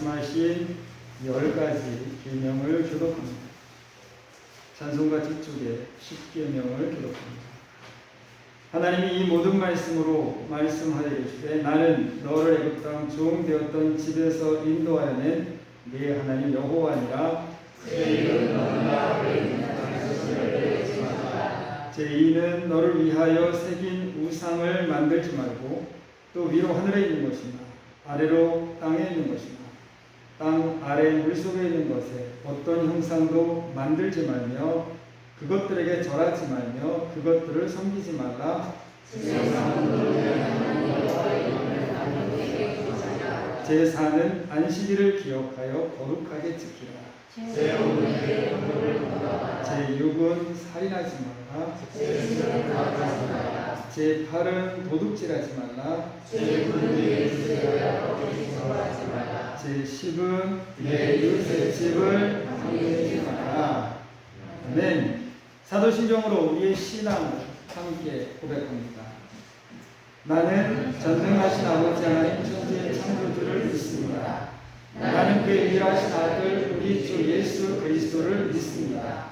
말씀하신 10가지 계명을 교독합니다. 찬송가 뒤쪽에 10계명을 교독합니다. 하나님이 이 모든 말씀으로 말씀하여 이르시되 나는 너를 애굽 땅 종 되었던 집에서 인도하여 낸 네 하나님 여호와니라. 제2는 너를 위하여 새긴 우상을 만들지 말고 또 위로 하늘에 있는 것이나 아래로 땅에 있는 것이나 땅 아래 물속에 있는 것에 어떤 형상도 만들지 말며 그것들에게 절하지 말며 그것들을 섬기지 말라. 제4는 안식일을 기억하여 거룩하게 지키라. 제6은 살인하지 말라. 제8은 도둑질하지 말라. 제10은 내 이웃의 집을 방해하지 말라. 아멘. 사도신경으로 우리의 신앙을 함께 고백합니다. 나는 전능하신 아버지 하나님 천지의 창조주를 믿습니다. 나는 그의 유일하신 아들 우리 주 예수 그리스도를 믿습니다.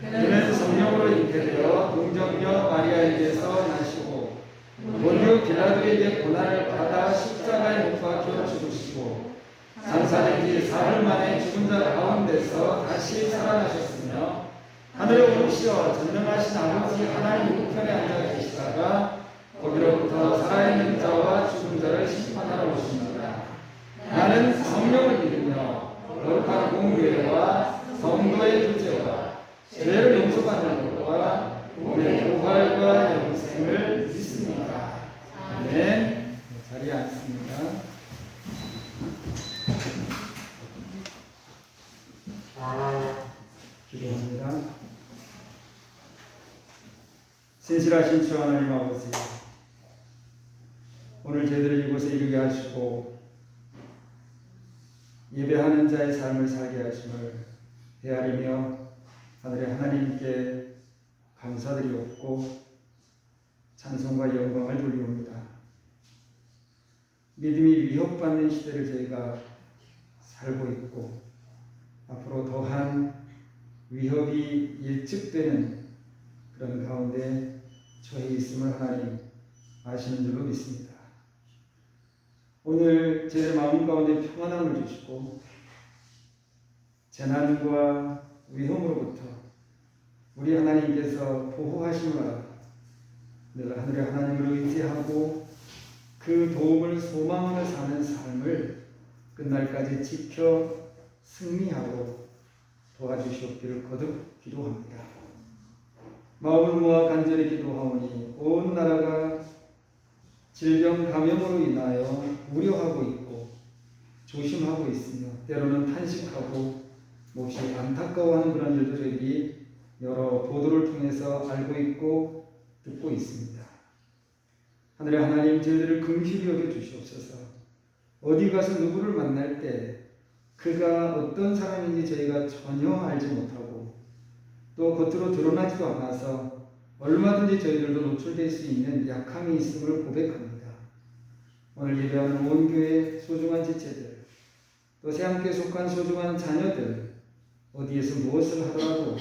그는 성령으로 잉태되어 동정녀 마리아에게서 나시고 본디오 빌라도에게 고난을 받아 십자가에 못 박혀 죽으시고 장사된 지 사흘 만에 죽은 자 가운데서 다시 살아나셨으며 하늘에 오르시어 전능하신 아버지 하나님 우편에 앉아 계시다가 거기로부터 살아있는 자와 죽은 자를 심판하러 오십니다. 나는 성령을 믿으며 거룩한 공교회와 성도의 교제와 죄를 용서받는 것과 몸의 부활과 영생을 믿습니다. 아멘. 자리에 앉습니다. 기도합니다. 신실하신 주 하나님 아버지, 오늘 저희들을 이곳에 이르게 하시고 예배하는 자의 삶을 살게 하심을 헤아리며 하늘의 하나님께 감사드리옵고 찬송과 영광을 돌리옵니다. 믿음이 위협받는 시대를 저희가 살고 있고 앞으로 더한 위협이 예측되는 그런 가운데 처해 있음을 하나님 아시는 줄로 믿습니다. 오늘 제 마음 가운데 평안함을 주시고 재난과 위험으로부터 우리 하나님께서 보호하심을 알아 늘 하늘의 하나님을 의지하고 그 도움을 소망하며 사는 삶을 끝날까지 지켜 승리하고 도와주시옵기를 거듭 기도합니다. 마음을 모아 간절히 기도하오니 온 나라가 질병 감염으로 인하여 우려하고 있고 조심하고 있으며 때로는 탄식하고 몹시 안타까워하는 그런 일도 저희들이 여러 보도를 통해서 알고 있고 듣고 있습니다. 하늘의 하나님, 저희들을 긍휼히 여겨 주시옵소서. 어디 가서 누구를 만날 때 그가 어떤 사람인지 저희가 전혀 알지 못하고 또 겉으로 드러나지도 않아서 얼마든지 저희들도 노출될 수 있는 약함이 있음을 고백합니다. 오늘 예배하는 온 교회 소중한 지체들, 또 새함께 속한 소중한 자녀들, 어디에서 무엇을 하더라도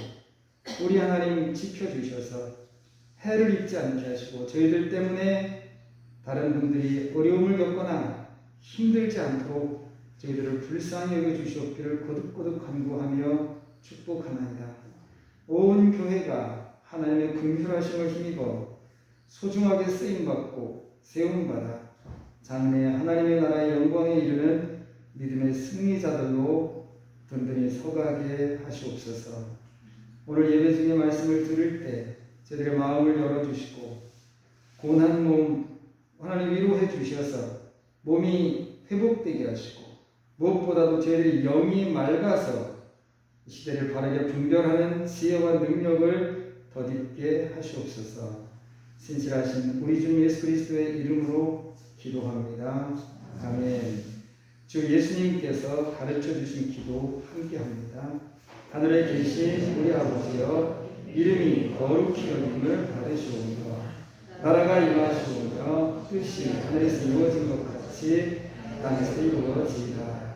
우리 하나님 지켜주셔서 해를 입지 않게 하시고 저희들 때문에 다른 분들이 어려움을 겪거나 힘들지 않도록 저희들을 불쌍히 여겨주시옵기를 거듭거듭 간구하며 축복하나이다. 온 교회가 하나님의 긍휼하심을 힘입어 소중하게 쓰임받고 세움받아 장래 하나님의 나라의 영광에 이르는 믿음의 승리자들로 든든히 서가게 하시옵소서. 오늘 예배 중에 말씀을 들을 때 저희들의 마음을 열어주시고 고난 몸 하나님 위로해 주셔서 몸이 회복되게 하시고 무엇보다도 저희들이 영이 맑아서 이 시대를 바르게 분별하는 지혜와 능력을 덧입게 하시옵소서. 신실하신 우리 주 예수 그리스도의 이름으로 기도합니다. 아멘. 주 예수님께서 가르쳐 주신 기도 함께합니다. 하늘에 계신 우리 아버지여, 이름이 거룩히 여김을 받으시오며 나라가 임하시오며 뜻이 하늘에서 이루어진 것 같이 땅에서 이루어지이다.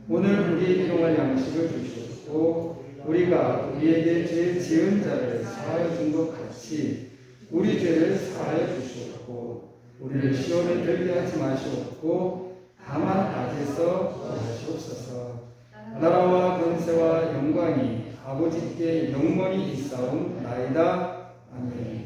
오늘 우리에게 일용할 양식을 주시옵고 우리가 우리에게 죄 지은 자를 사하여 준 것 같이 우리 죄를 사하여 주시옵고 우리를 시험에 들게 하지 마시옵고 다만 악에서 구하시옵소서. 나라와 권세와 영광이 아버지께 영원히 있사옵나이다. 아멘.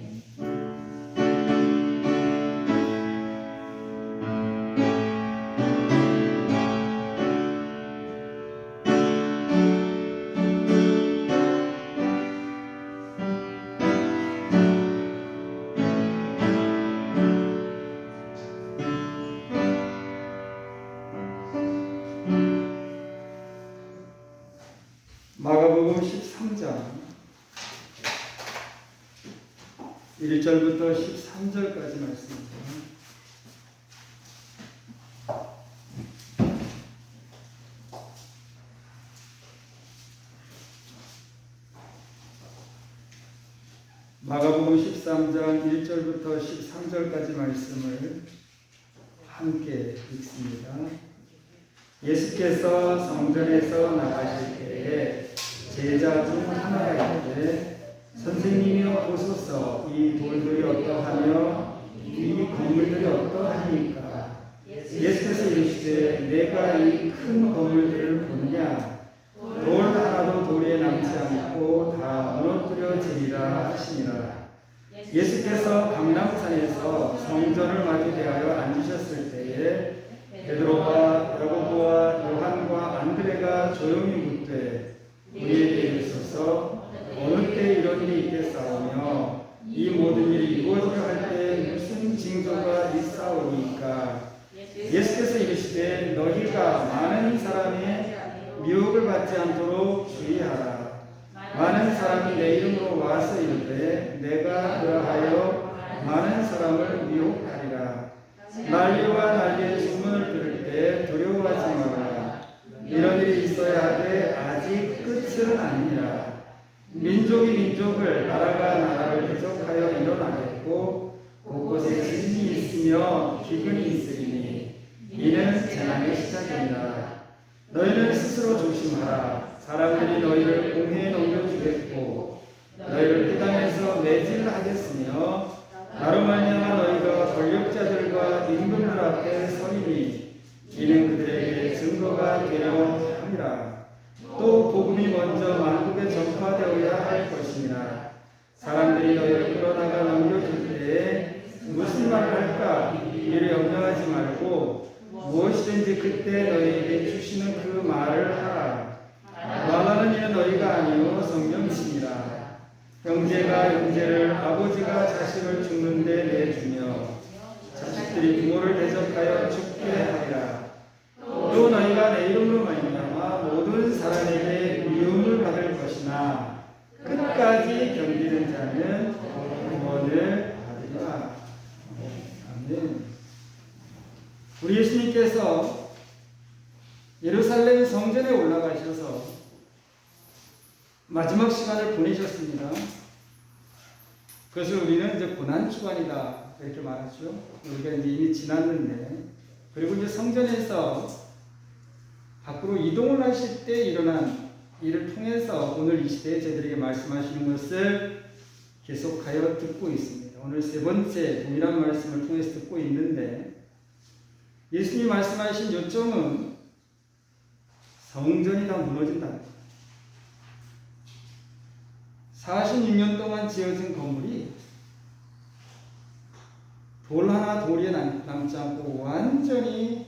마가복음 13장 1절부터 13절까지 말씀입니다. 마가복음 13장 1절부터 13절까지 말씀을 함께 읽습니다. 예수께서 성전에서 나가실 때에 제자 중 하나가 있는데 선생님이여 보소서 이 돌들이 어떠하며 이 건물들이 어떠하니까. 예수께서 이르시되 내가 이 큰 건물들을 보느냐. 돌 하나도 돌에 남지 않고 다 무너뜨려지리라 하시니라. 예수께서 감람산에서 성전을 마주 대하여 앉으셨을 때에 베드로와 야고보와 요한과 안드레가 조용히 묻되 우리에게 이르소서 어느 때 이런 일이 있겠사오며 이 모든 일이 이루어지려 할 때 무슨 징조가 있사오니까. 예수께서 이르시되 너희가 많은 사람의 미혹을 받지 않도록 주의하라. 많은 사람이 내 이름으로 와서 이르되 내가 그러하여 많은 사람을 미혹하리라. 난리와 난리의 소문을 들을 때 두려워하지 말라. 이런 일이 있어야 하되 아직 끝은 아니라. 민족이 민족을 나라가 나라를 대적하여 일어나겠고 곳곳에 지진이 있으며 기근이 있으리니 이는 재난의 시작이니라. 너희는 스스로 조심하라. 사람들이 너희를 공회에 넘겨주겠고 너희를 그 땅에서 매질하겠으며 나로 말미암아 너희가 권력자들과 임금들 앞에 서리니 이는 그들에게 증거가 되려 함이라. 또 복음이 먼저 만국에 전파되어야 할 것이니라. 사람들이 너희를 끌어다가 넘겨줄 때에 무슨 말을 할까 이를 염려하지 말고 무엇이든지 그때 너희에게 주시는 그 말을 하라. 말하는 이는 너희가 아니요 성령이시니라. 형제가 형제를 아버지가 자식을 죽는데 내주며 자식들이 부모를 대적하여 죽게 하리라. 또 너희가 내 이름으로 말미암아 모든 사람에게 미움을 받을 것이나 끝까지 견디는 자는 구원을 받으리라. 아멘. 우리 예수님께서 예루살렘 성전에 올라가셔서 마지막 시간을 보내셨습니다. 그래서 우리는 이제 고난주간이다 이렇게 말하죠. 우리가 이제 이미 지났는데, 그리고 이제 성전에서 밖으로 이동을 하실 때 일어난 일을 통해서 오늘 이 시대에 저희들에게 말씀하시는 것을 계속하여 듣고 있습니다. 오늘 세 번째 동일한 말씀을 통해서 듣고 있는데, 예수님이 말씀하신 요점은 성전이 다 무너진다. 46년 동안 지어진 건물이 돌 하나 돌에 남지 않고 완전히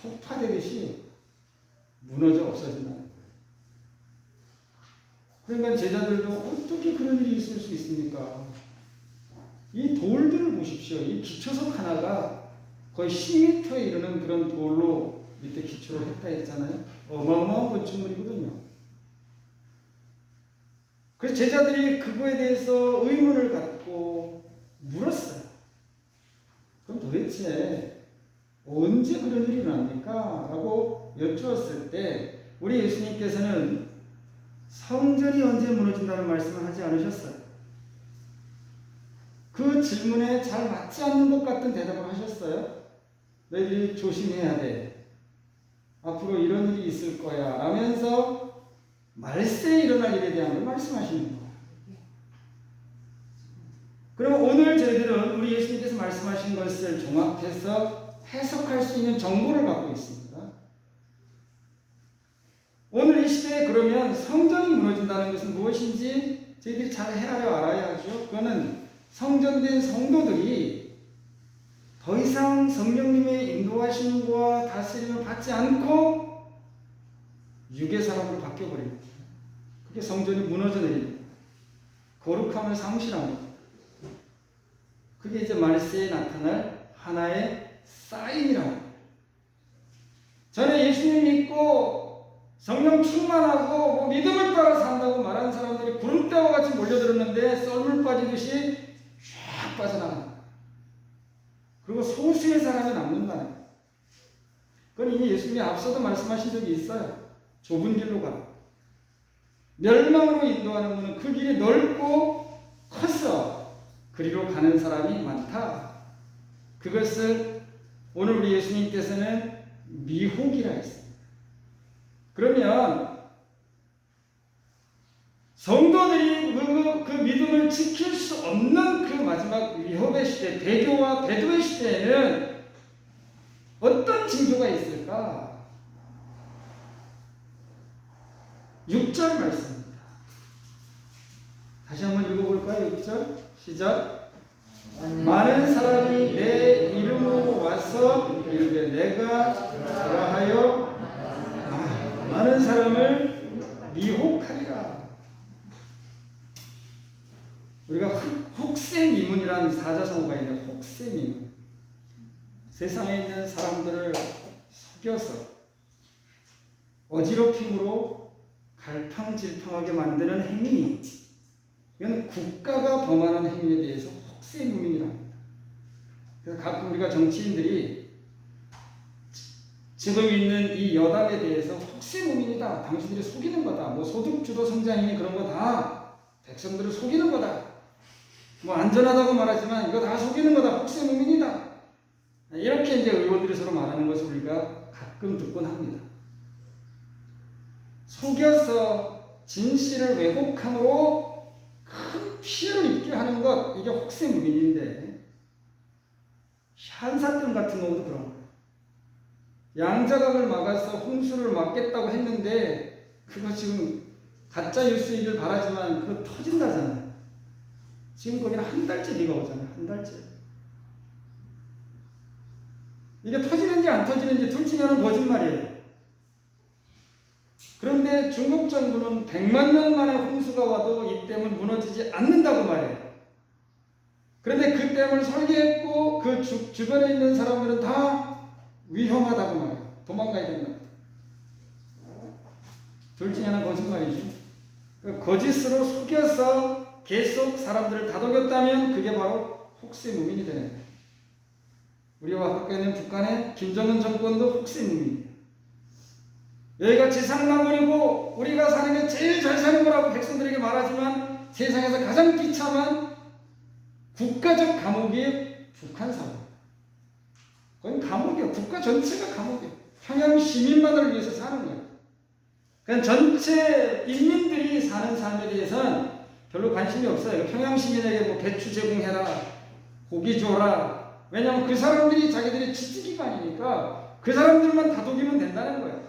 폭파되듯이 무너져 없어진다는 거예요. 그러니까 제자들도 어떻게 그런 일이 있을 수 있습니까? 이 돌들을 보십시오. 이 기초석 하나가 거의 10m에 이르는 그런 돌로 밑에 기초를 했다 했잖아요. 어마어마한 건축물이거든요. 그래서 제자들이 그거에 대해서 의문을 갖고 물었어요. 그럼 도대체 언제 그런 일이 일어납니까? 라고 여쭈었을 때 우리 예수님께서는 성전이 언제 무너진다는 말씀을 하지 않으셨어요. 그 질문에 잘 맞지 않는 것 같은 대답을 하셨어요. 너희들이 조심해야 돼. 앞으로 이런 일이 있을 거야 라면서 말세에 일어날 일에 대한 걸 말씀하시는 거예요. 그럼 오늘 저희들은 우리 예수님께서 말씀하신 것을 종합해서 해석할 수 있는 정보를 갖고 있습니다. 오늘 이 시대에 그러면 성전이 무너진다는 것은 무엇인지 저희들이 잘 헤아려 알아야 하죠. 그거는 성전된 성도들이 더 이상 성령님의 인도하심과 다스림을 받지 않고 육의 사람으로 바뀌어버립니다. 그게 성전이 무너져 내립니다. 거룩함을 상실합니다. 그게 이제 말세에 나타날 하나의 사인이라고. 전에 예수님 믿고 성령 충만하고 뭐 믿음을 따라 산다고 말하는 사람들이 구름대와 같이 몰려들었는데 썰물 빠지듯이 쫙 빠져나간다. 그리고 소수의 사람이 남는다는 거예요. 그건 이미 예수님이 앞서도 말씀하신 적이 있어요. 좁은 길로 가라. 멸망으로 인도하는 것은 그 길이 넓고 커서 그리로 가는 사람이 많다. 그것을 오늘 우리 예수님께서는 미혹이라 했습니다. 그러면 성도들이 그 믿음을 지킬 수 없는 그 마지막 위협의 시대, 배교와 배도의 시대에는 어떤 징조가 있을까? 6절 말씀입니다. 다시 한번 읽어볼까요? 6절 시작. 많은 사람이 내 이름으로 와서 이르되 내가 그러하여 많은 사람을 미혹하리라. 우리가 혹세미문이라는 사자성어가 있는데 혹세미문. 세상에 있는 사람들을 속여서 어지럽힘으로 갈팡질팡하게 만드는 행위. 이건 국가가 범하는 행위에 대해서 혹세무민이라고 합니다. 그래서 가끔 우리가 정치인들이 지금 있는 이 여당에 대해서 혹세무민이다. 당신들이 속이는 거다. 뭐 소득주도 성장이니 그런 거 다 백성들을 속이는 거다. 뭐 안전하다고 말하지만 이거 다 속이는 거다. 혹세무민이다. 이렇게 이제 의원들이 서로 말하는 것을 우리가 가끔 듣곤 합니다. 속여서 진실을 왜곡함으로 큰 피해를 입게 하는 것, 이게 혹세무민인데, 한사병 같은 경우도 그런 거예요. 양자강을 막아서 홍수를 막겠다고 했는데 그거 지금 가짜 뉴스이길 바라지만 그거 터진다잖아요. 지금 거기는 한 달째 비가 오잖아요. 한 달째. 이게 터지는지 안 터지는지 둘 중에 하나는 거짓말이에요. 그런데 중국 정부는 100만 년 만에 홍수가 와도 이 댐은 무너지지 않는다고 말해요. 그런데 그 댐을 설계했고 그 주변에 있는 사람들은 다 위험하다고 말해요. 도망가야 된다. 둘 중에 하나는 거짓말이죠. 거짓으로 속여서 계속 사람들을 다독였다면 그게 바로 혹세무민이 되는 거예요. 우리와 가까이 있는 북한의 김정은 정권도 혹세무민이에요. 여기가 지상낙원이고 우리가 사는 게 제일 잘 사는 거라고 백성들에게 말하지만 세상에서 가장 비참한 국가적 감옥이 북한 사회입니다. 그건 감옥이에요. 국가 전체가 감옥이에요. 평양 시민만을 위해서 사는 거예요. 그러니까 전체 인민들이 사는 삶에 대해서는 별로 관심이 없어요. 평양 시민에게 뭐 배추 제공해라, 고기 줘라. 왜냐하면 그 사람들이 자기들이 지지기관이니까 그 사람들만 다독이면 된다는 거예요.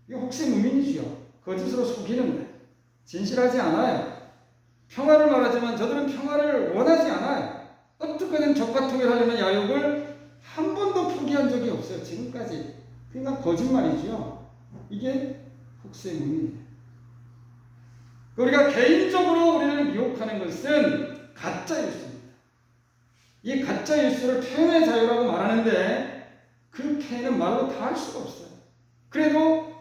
이게 혹세무민이지요. 거짓으로 속이는 거예요. 진실하지 않아요. 평화를 말하지만 저들은 평화를 원하지 않아요. 어떻게든 적과 통일하려는 야욕을 한 번도 포기한 적이 없어요. 지금까지. 그러니까 거짓말이지요. 이게 혹세무민이에요. 우리가 개인적으로 우리를 미혹하는 것은 가짜 뉴스입니다. 이 가짜 뉴스를 표현의 자유라고 말하는데 그 표현은 말로 다 할 수가 없어요. 그래도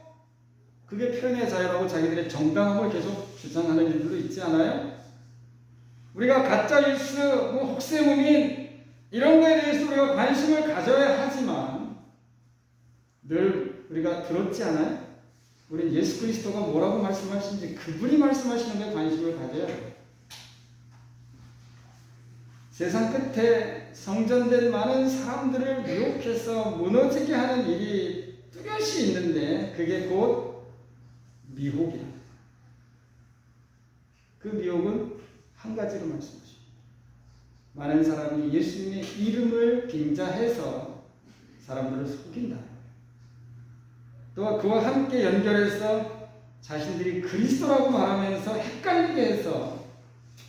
그게 표현의 자유라고 자기들의 정당함을 계속 주장하는 일들도 있지 않아요? 우리가 가짜 뉴스, 뭐 혹세무민 이런 거에 대해서 우리가 관심을 가져야 하지만 늘 우리가 들었지 않아요? 우리 예수 그리스도가 뭐라고 말씀하시는지 그분이 말씀하시는 데 관심을 가져야 해요. 세상 끝에 성전된 많은 사람들을 미혹해서 무너지게 하는 일이 뚜렷이 있는데 그게 곧 미혹이다. 그 미혹은 한 가지로 말씀하십니다. 많은 사람이 예수님의 이름을 빙자해서 사람들을 속인다. 또 그와 함께 연결해서 자신들이 그리스도라고 말하면서 헷갈리게 해서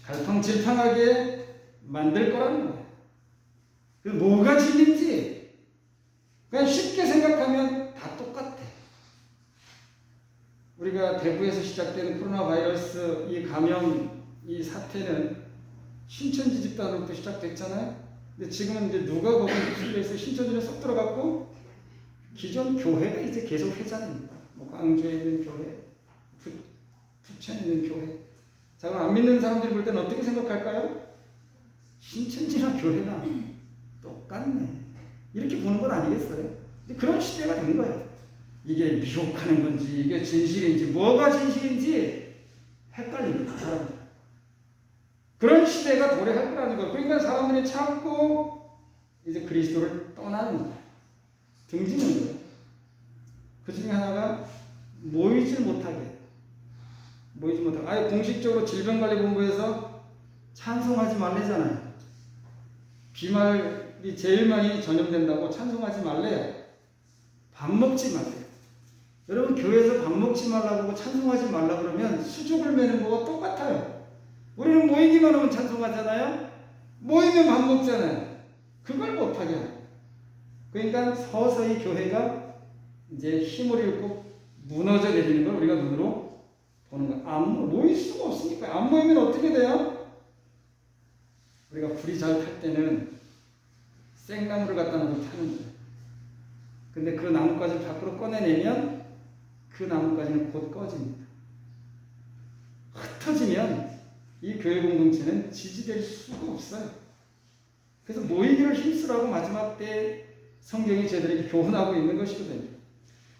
갈팡질팡하게 만들 거라는 거예요. 그 뭐가 진리인지 그냥 쉽게 생각하면 다 똑같아. 우리가 대구에서 시작되는 코로나 바이러스 이 감염 이 사태는 신천지 집단으로부터 시작됐잖아요. 근데 지금은 이제 누가 거기 휩쓸려서 신천지에 쏙 들어갔고 기존 교회가 이제 계속 회자됩니다. 뭐 광주에 있는 교회, 부천에 있는 교회. 자, 그럼 안 믿는 사람들이 볼 때는 어떻게 생각할까요? 신천지나 교회나 똑같네. 이렇게 보는 건 아니겠어요? 그런 시대가 된 거예요. 이게 미혹하는 건지, 이게 진실인지, 뭐가 진실인지 헷갈립니다, 사람들. 그런 시대가 도래할 거라는 거예요. 그러니까 사람들이 참고 이제 그리스도를 떠나는 거예요. 등지는 거예요. 그 중에 하나가 모이질 못하게. 아예 공식적으로 질병관리본부에서 찬송하지 말래잖아요. 비말이 제일 많이 전염된다고 찬송하지 말래요. 밥 먹지 말래요. 여러분 교회에서 밥 먹지 말라고 찬송하지 말라 그러면 수족을 매는 거와 똑같아요. 우리는 모이기만 하면 찬송하잖아요. 모이면 밥 먹잖아요. 그걸 못하게 해요. 그러니까 서서히 교회가 이제 힘을 잃고 무너져 내리는 걸 우리가 눈으로 보는 거예요. 안 모일 수가 없으니까. 안 모이면 어떻게 돼요? 우리가 불이 잘 탈 때는 생나무를 갖다 놓고 타는 거예요. 근데 그 나뭇가지를 밖으로 꺼내내면 그 나뭇가지는 곧 꺼집니다. 흩어지면 이 교회 공동체는 지지될 수가 없어요. 그래서 모이기를 힘쓰라고 마지막 때 성경이 저희들에게 교훈하고 있는 것이거든요.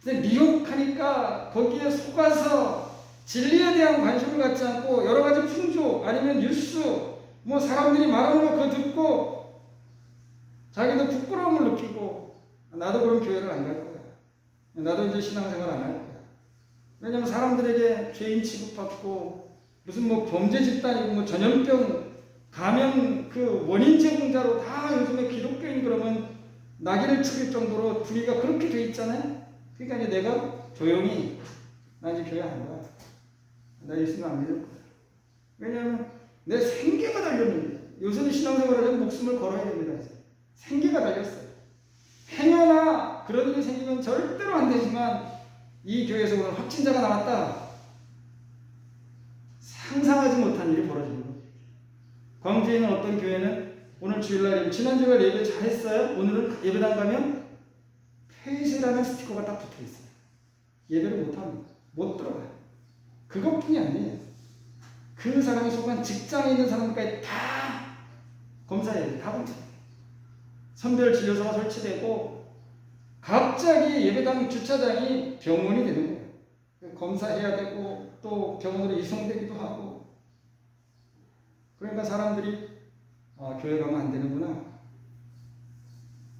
근데 미혹하니까 거기에 속아서 진리에 대한 관심을 갖지 않고 여러 가지 풍조 아니면 뉴스 뭐 사람들이 말하는 거 그거 듣고 자기도 부끄러움을 느끼고 나도 그런 교회를 안 갈 거야. 나도 이제 신앙생활 안 할 거야. 왜냐면 사람들에게 죄인 취급받고 무슨 뭐 범죄 집단이고 뭐 전염병 감염 그 원인 제공자로 다 요즘에 기독교인 그러면 낙인을 찍을 정도로 분위기가 그렇게 돼 있잖아요. 그러니까 이제 내가 조용히 나 이제 교회 안 가. 나 예수님 안 믿을 거야. 왜냐하면 내 생계가 달렸는데 요새는 신앙생활을 하려면 목숨을 걸어야 됩니다. 이제. 생계가 달렸어요. 행여나 그런 일이 생기면 절대로 안 되지만 이 교회에서 오늘 확진자가 나왔다. 상상하지 못한 일이 벌어지는 거예요. 광주에 있는 어떤 교회는 오늘 주일날 지난 주일 예배 잘했어요. 오늘은 예배당 가면 폐쇄라는 스티커가 딱 붙어 있어요. 예배를 못 합니다. 못 들어가요. 그것뿐이 아니에요. 그 사람이 속한 직장에 있는 사람까지 다 검사해야 돼요. 다 검사해요. 선별진료소가 설치되고 갑자기 예배당 주차장이 병원이 되는 거예요. 검사해야 되고 또 병원으로 이송되기도 하고. 그러니까 사람들이 교회 가면 안 되는구나.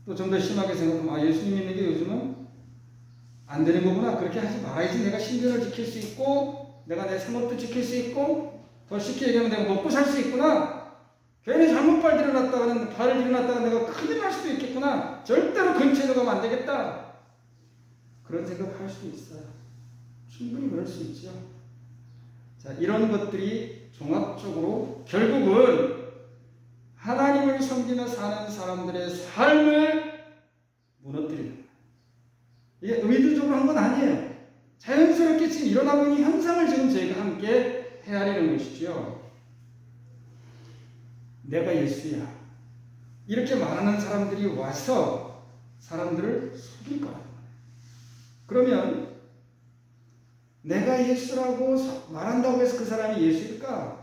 또 좀 더 심하게 생각하면 예수님 믿는 게 요즘은 안 되는 거구나. 그렇게 하지 말아야지 내가 신변을 지킬 수 있고 내가 내 생업도 지킬 수 있고 더 쉽게 얘기하면 내가 먹고 살 수 있구나. 괜히 잘못 발을 들여놨다가 내가 큰일 날 수도 있겠구나. 절대로 근처에 가면 안 되겠다. 그런 생각을 할 수 있어요. 충분히 그럴 수 있죠. 자, 이런 것들이 종합적으로 결국은 하나님을 섬기며 사는 사람들의 삶을 무너뜨리는 거예요. 이게 의도적으로 한 건 아니에요. 자연스럽게 지금 일어나고 있는 현상을 지금 저희가 함께 헤아리는 것이죠. 내가 예수야. 이렇게 말하는 사람들이 와서 사람들을 속일 거라는 거예요. 그러면 내가 예수라고 말한다고 해서 그 사람이 예수일까?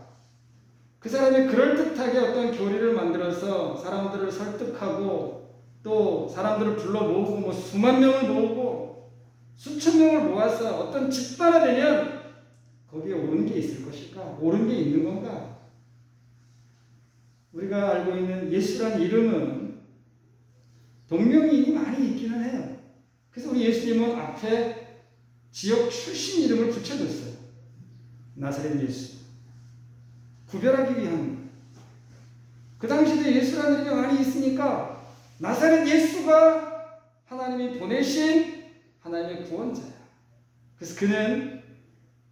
그 사람이 그럴듯하게 어떤 교리를 만들어서 사람들을 설득하고 또 사람들을 불러 모으고 뭐 수만 명을 모으고 수천 명을 모아서 어떤 집단화되면 거기에 옳은 게 있을 것일까? 옳은 게 있는 건가? 우리가 알고 있는 예수란 이름은 동명이인이 많이 있기는 해요. 그래서 우리 예수님은 앞에 지역 출신 이름을 붙여줬어요. 나사렛 예수. 구별하기 위한. 그 당시도 예수라는 이름이 많이 있으니까 나사렛 예수가 하나님이 보내신 하나님의 구원자야. 그래서 그는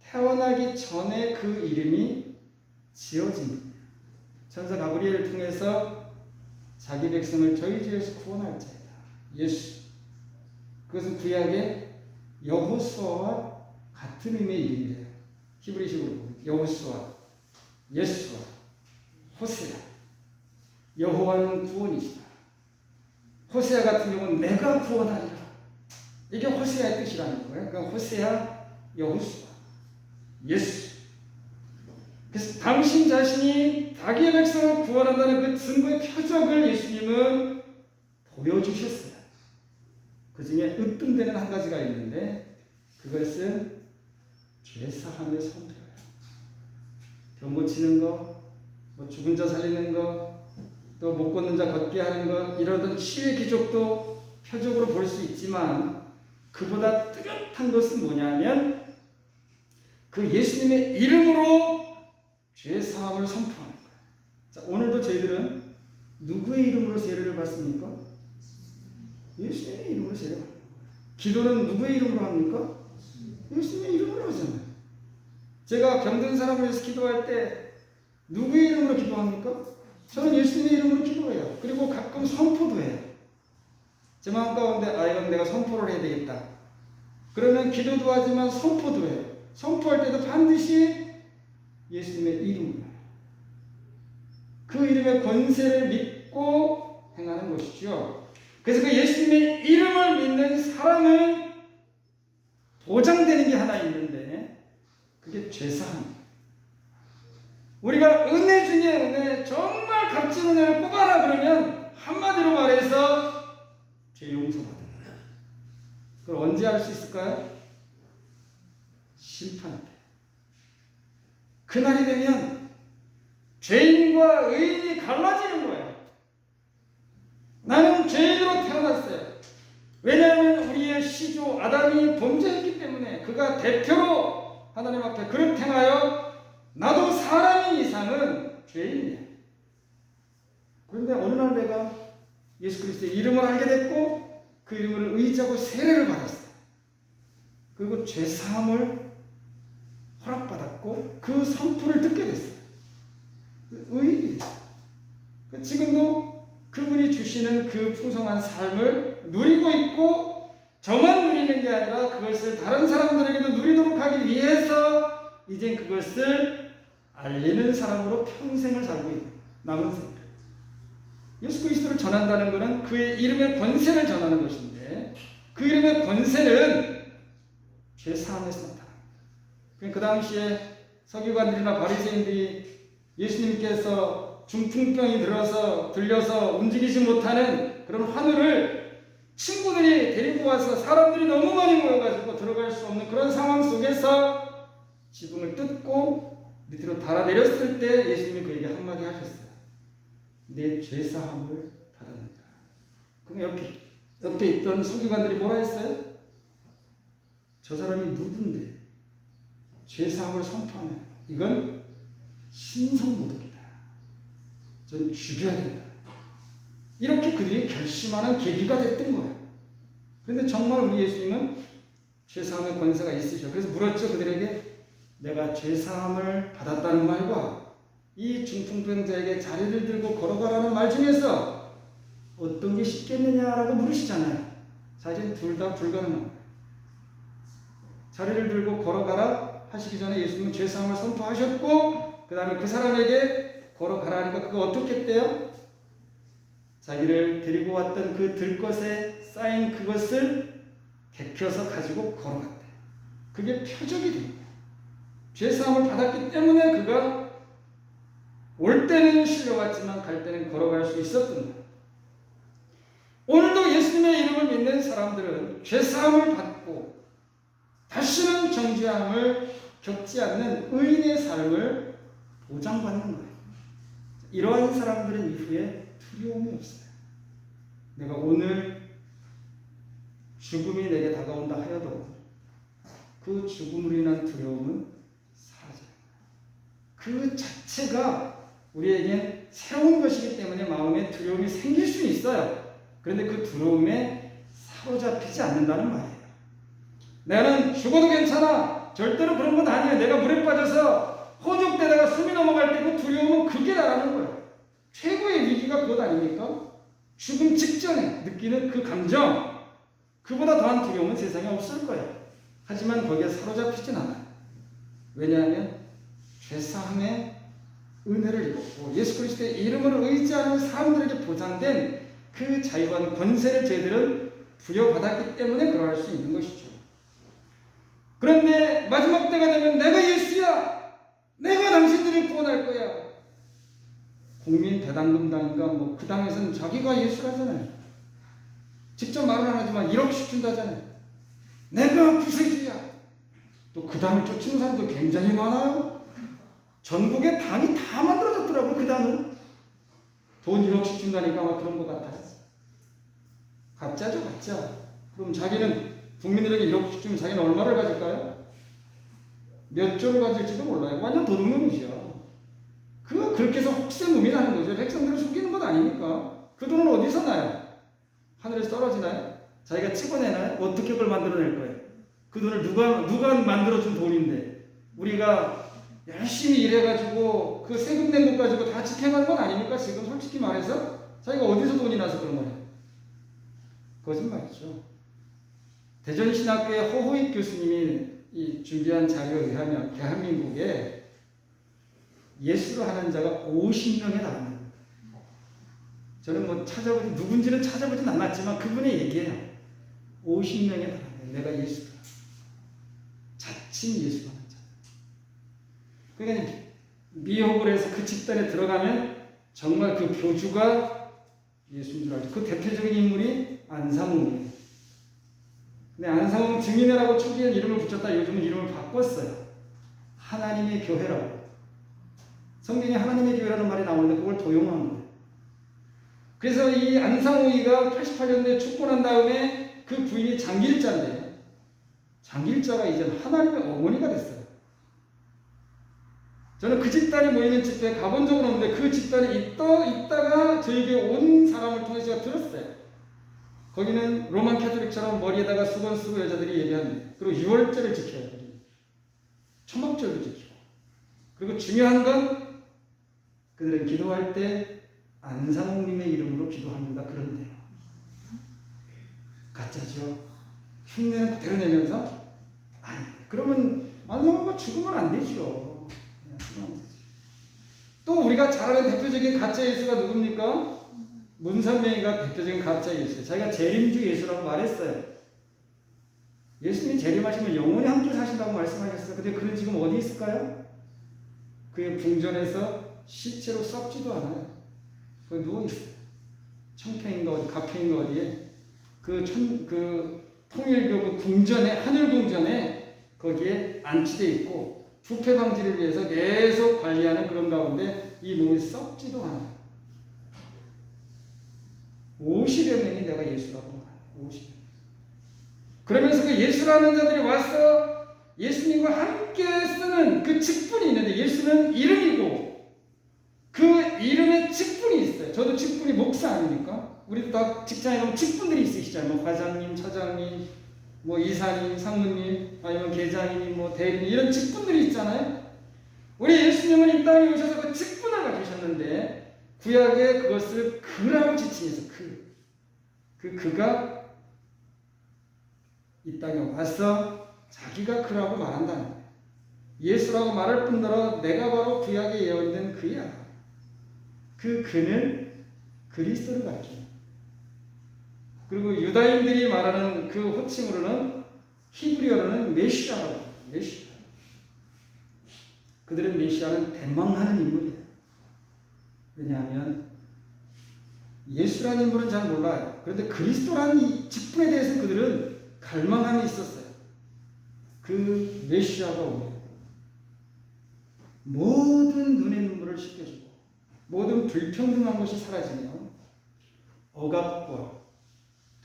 태어나기 전에 그 이름이 지어진 거예요. 천사 가브리엘을 통해서 자기 백성을 저희 죄에서 구원할 자이다. 예수. 그것은 구약의 여호수아와 같은 의미의 이름이에요. 히브리식으로 보면 여호수아, 예수아, 호세아. 여호와는 구원이시다. 호세아 같은 경우는 내가 구원하리라. 이게 호세아의 뜻이라는 거예요. 그러니까 호세아, 여호수아, 예수. 그래서 당신 자신이 자기의 백성을 구원한다는 그 증거의 표적을 예수님은 보여주셨어요. 그 중에 으뜸되는 한 가지가 있는데 그것은 죄사함의 선포예요. 병 고치는 거, 뭐 죽은 자 살리는 거, 또 못 걷는 자 걷게 하는 것, 이러던 치유의 기적도 표적으로 볼 수 있지만 그보다 뚜렷한 것은 뭐냐면 그 예수님의 이름으로 죄사함을 선포하는 거예요. 자, 오늘도 저희들은 누구의 이름으로 세례를 받습니까? 예수님의 이름으로 세례를 받는 거예요. 기도는 누구의 이름으로 합니까? 예수님의 이름으로 하잖아요. 제가 병든 사람을 위해서 기도할 때 누구의 이름으로 기도합니까? 저는 예수님의 이름으로 기도해요. 그리고 가끔 선포도 해요. 제 마음 가운데 이건 내가 선포를 해야 되겠다. 그러면 기도도 하지만 선포도 해요. 선포할 때도 반드시 예수님의 이름으로 해요. 그 이름의 권세를 믿고 행하는 것이죠. 그래서 그 예수님의 이름을 믿는 사람은 보장되는 게 하나 있는데 그게 죄사함. 우리가 은혜 중에 은혜, 정말 값진 은혜를 뽑아라 그러면 한마디로 말해서 죄 용서받는 거예요. 그걸 언제 할 수 있을까요? 심판 때. 그날이 되면 죄인과 의인이 갈라지는 거예요. 나는 죄인으로 태어났어요. 왜냐하면 우리의 시조 아담이 범죄했기 때문에 그가 대표로 하나님 앞에 그릇 행하여 나도 사람인 이상은 죄인이야. 그런데 어느 날 내가 예수 그리스도의 이름을 알게 됐고 그 이름을 의지하고 세례를 받았어요. 그리고 죄사함을 허락받았고 그 선포를 듣게 됐어요. 의인이 됐어요. 지금도 그분이 주시는 그 풍성한 삶을 누리고 있고 저만 누리는 게 아니라 그것을 다른 사람들에게도 누리도록 하기 위해서 이젠 그것을 알리는 사람으로 평생을 살고 있는 남은 생각. 예수 그리스도를 전한다는 것은 그의 이름의 권세를 전하는 것인데 그 이름의 권세는 죄사함에서 나타납니다. 그 당시에 서기관들이나 바리새인들이 예수님께서 중풍병이 들려서 움직이지 못하는 그런 환우를 친구들이 데리고 와서 사람들이 너무 많이 모여가지고 들어갈 수 없는 그런 상황 속에서 지붕을 뜯고 밑으로 달아내렸을 때 예수님이 그에게 한마디 하셨어요. 내 죄사함을 받았느니라. 그럼 옆에 있던 서기관들이 뭐라 했어요? 저 사람이 누군데 죄사함을 선포하면 이건 신성모독이다. 전 죽여야 된다. 이렇게 그들이 결심하는 계기가 됐던 거예요. 그런데 정말 우리 예수님은 죄사함의 권세가 있으셔. 그래서 물었죠. 그들에게 내가 죄사함을 받았다는 말과 이 중풍병자에게 자리를 들고 걸어가라는 말 중에서 어떤 게 쉽겠느냐라고 물으시잖아요. 사실 둘 다 불가능한 거예요. 자리를 들고 걸어가라 하시기 전에 예수님은 죄사함을 선포하셨고 그 다음에 그 사람에게 걸어가라 하니까 그거 어떻게 했대요? 자기를 데리고 왔던 그 들것에 쌓인 그것을 개켜서 가지고 걸어갔대. 그게 표적이 된 거예요. 죄사함을 받았기 때문에 그가 올 때는 실려갔지만 갈 때는 걸어갈 수 있었던 거예요. 오늘도 예수님의 이름을 믿는 사람들은 죄사함을 받고 다시는 정죄함을 겪지 않는 의인의 삶을 보장받는 거예요. 이러한 사람들은 이후에 두려움이 없어요. 내가 오늘 죽음이 내게 다가온다 하여도 그 죽음으로 인한 두려움은 사라져요. 그 자체가 우리에겐 새로운 것이기 때문에 마음에 두려움이 생길 수 있어요. 그런데 그 두려움에 사로잡히지 않는다는 말이에요. 나는 죽어도 괜찮아. 절대로 그런 건 아니에요. 내가 물에 빠져서 허죽대다가 숨이 넘어갈 때 그 두려움은 그게 나라는 거예요. 최고의 위기가 그것 아닙니까? 죽음 직전에 느끼는 그 감정, 그보다 더한 두려움은 세상에 없을 거예요. 하지만 거기에 사로잡히진 않아요. 왜냐하면 죄사함의 은혜를 입었고 예수 그리스도의 이름을 의지하는 사람들에게 보장된 그 자유한 권세를 저희들은 부여받았기 때문에 그러할 수 있는 것이죠. 그런데 마지막 때가 되면 내가 예수야! 내가 당신들을 구원할 거야! 국민 대당금당인가 뭐 그 당에서는 자기가 예수라잖아요. 직접 말은 안 하지만 1억씩 준다잖아요. 내가 구세주야! 또 그 당을 쫓는 사람도 굉장히 많아요. 전국에 당이 다 만들어졌더라고요. 그 당은. 돈 1억씩 준다니까 아마 그런 것 같아요. 가짜죠, 가짜. 그럼 자기는 국민들에게 1억씩 주면 자기는 얼마를 가질까요? 몇 조를 가질지도 몰라요. 완전 도둑놈이죠. 그거 그렇게 해서 혹세무민이 하는 거죠. 백성들을 속이는 것 아닙니까? 그 돈은 어디서 나요? 하늘에서 떨어지나요? 자기가 찍어내나요? 어떻게 그걸 만들어낼 거예요? 그 돈을 누가 만들어준 돈인데 우리가 열심히 일해가지고 그 세금 낸 것 가지고 다 직행한 건 아닙니까? 지금 솔직히 말해서 자기가 어디서 돈이 나서 그런 거예요? 거짓말이죠. 대전신학교의 허호익 교수님이 준비한 자료에 의하면 대한민국에 예수를 하는 자가 50명에 달합니다. 저는 뭐 누군지는 찾아보진 않았지만 그분의 얘기예요. 50명에 달합니다. 내가 예수다. 자칭 예수가 하는 자. 그러니까 미혹을 해서 그 집단에 들어가면 정말 그 교주가 예수인 줄 알죠. 그 대표적인 인물이 안상홍이에요. 근데 안상홍 증인회라고 초기엔 이름을 붙였다 요즘은 이름을 바꿨어요. 하나님의 교회라고. 성경에 하나님의 교회라는 말이 나오는데 그걸 도용한 거예요. 그래서 이 안상홍이가 88년도에 축권한 다음에 그 부인이 장길자인데 장길자가 이제 하나님의 어머니가 됐어요. 저는 그 집단이 모이는 집회에 가본 적은 없는데 그 집단에 있다가 저에게 온 사람을 통해서 제가 들었어요. 거기는 로만 캐톨릭처럼 머리에다가 수건 쓰고 여자들이 예배합니다. 그리고 6월절을 지켜요. 초막절도 지키고. 그리고 중요한 건 그들은 기도할 때 안상홍님의 이름으로 기도합니다. 그런데요. 가짜죠. 흉내는 그대로 내면서 아니 그러면 안상홍과 죽으면 안 되죠. 또 우리가 잘 아는 대표적인 가짜 예수가 누굽니까? 문선명이가 대표적인 가짜 예수예요. 자기가 재림주 예수라고 말했어요. 예수님이 재림하시면 영원히 함께 사신다고 말씀하셨어요. 근데 그는 지금 어디 있을까요? 그의 궁전에서 시체로 썩지도 않아요. 거기 누워있어요. 청평인가 어디, 가평인가 어디에 그 통일교 그 궁전에, 하늘궁전에 거기에 안치되어 있고 부패 방지를 위해서 계속 관리하는 그런 가운데 이 몸이 썩지도 않아요. 50여 명이 내가 예수라고 말해요. 50여 명. 그러면서 그 예수라는 자들이 와서 예수님과 함께 쓰는 그 직분이 있는데 예수는 이름이고 그 이름에 직분이 있어요. 저도 직분이 목사 아닙니까? 우리도 다 직장에 가면 직분들이 있으시잖아요. 뭐 과장님, 차장님, 뭐 이사님, 상무님, 아니면 계장님, 뭐 대리님 이런 직분들이 있잖아요. 우리 예수님은 이 땅에 오셔서 그 직분을 가지셨는데 구약에 그것을 그라고 지칭해서 그가 이 땅에 와서 자기가 그라고 말한다는 거예요. 예수라고 말할 뿐더러 내가 바로 구약에 예언된 그야. 그는 그리스도를 가르쳐요. 그리고 유다인들이 말하는 그 호칭으로는 히브리어로는 메시아라고 해요. 메시아. 그들은 메시아는 대망하는 인물이에요. 왜냐하면 예수라는 인물은 잘 몰라요. 그런데 그리스도라는 이 직분에 대해서 그들은 갈망함이 있었어요. 그 메시아가 오면 모든 눈의 눈물을 씻겨주고 모든 불평등한 것이 사라지며 억압과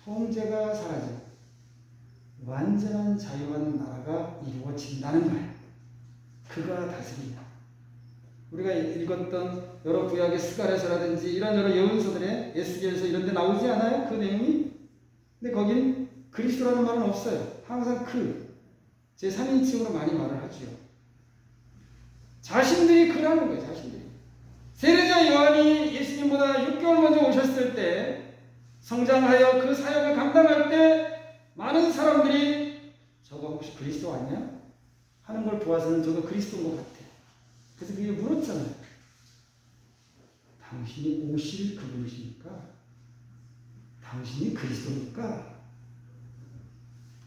통제가 사라지고 완전한 자유한 나라가 이루어진다는 거예요. 그가 다스린다. 우리가 읽었던 여러 구약의 스가랴서라든지 이런 여러 예언서들의 에스겔서 이런 데 나오지 않아요? 그 내용이? 근데 거기는 그리스도라는 말은 없어요. 항상 제3인칭으로 많이 말을 하죠. 자신들이 그라는 거예요. 자신들이. 세례자 요한이 예수님보다 6개월 먼저 오셨을 때 성장하여 그 사역을 감당할 때 많은 사람들이 저거 혹시 그리스도 아니야? 하는 걸 보아서는 저거 그리스도인 것 같아. 그래서 그게 물었잖아요. 당신이 오실 그분이십니까? 당신이 그리스도입니까?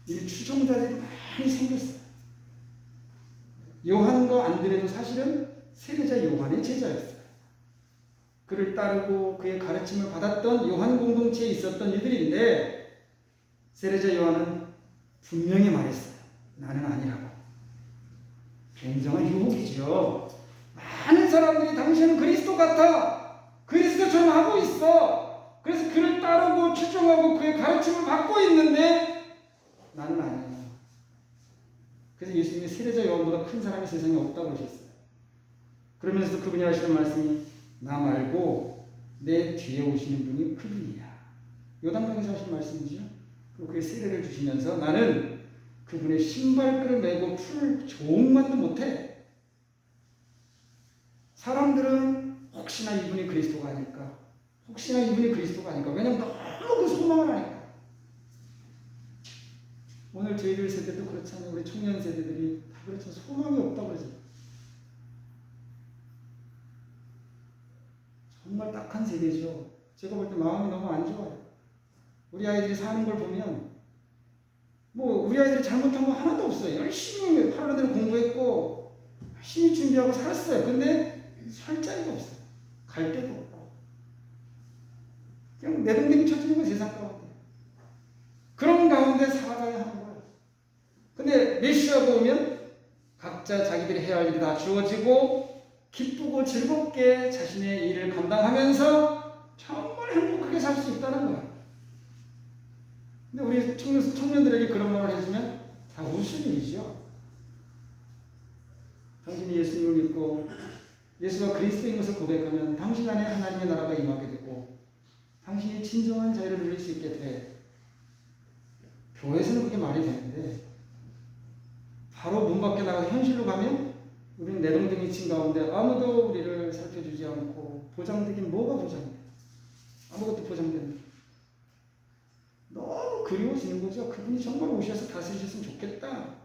이 추종자들이 많이 생겼어요. 요한과 안드레도 사실은 세례자 요한의 제자였어요. 그를 따르고 그의 가르침을 받았던 요한 공동체에 있었던 이들인데 세례자 요한은 분명히 말했어요. 나는 아니라고. 굉장한 유혹이죠. 많은 사람들이 당신은 그리스도 같아. 그리스도처럼 하고 있어. 그래서 그를 따르고 추종하고 그의 가르침을 받고 있는데 나는 아니야. 그래서 예수님이 세례자 요한보다 큰 사람이 세상에 없다고 하셨어요. 그러면서도 그분이 하시는 말씀이 나 말고 내 뒤에 오시는 분이 그분이야. 요단강에서 하신 말씀이죠. 그리고 그의 세례를 주시면서 나는 그분의 신발끈을 메고 풀 조금만도 못해. 사람들은 혹시나 이분이 그리스도가 아닐까? 혹시나 이분이 그리스도가 아닐까? 왜냐면 너무 그 소망을 하니까. 오늘 저희들 세대도 그렇잖아요. 우리 청년 세대들이 다 그렇죠. 소망이 없다고 그러죠. 정말 딱한 세대죠. 제가 볼 때 마음이 너무 안 좋아요. 우리 아이들이 사는 걸 보면 우리 아이들이 잘못한 거 하나도 없어요. 열심히 하라는 대로 공부했고 열심히 준비하고 살았어요. 근데 살 자리가 없어요. 갈 데도 없고 그냥 내동댕이 쳐지는 거 세상 가운데. 그런 가운데 살아가야 하는 거예요. 근데 메시아가 오면 각자 자기들이 해야 할 일이 다 주어지고 기쁘고 즐겁게 자신의 일을 감당하면서 정말 행복하게 살 수 있다는 거예요. 근데 우리 청년들에게 그런 말을 해주면 다 웃을 일이죠. 당신이 예수님을 믿고 예수가 그리스도인 것을 고백하면 당신 안에 하나님의 나라가 임하게 되고 당신이 진정한 자유를 누릴 수 있게 돼. 교회에서는 그게 말이 되는데 바로 문 밖에 나가서 현실로 가면 우리는 내동댕이 친 가운데 아무도 우리를 살펴주지 않고 보장되긴 뭐가 보장돼? 아무것도 보장된다. 너무 그리워지는 거죠. 그분이 정말 오셔서 다스리셨으면 좋겠다.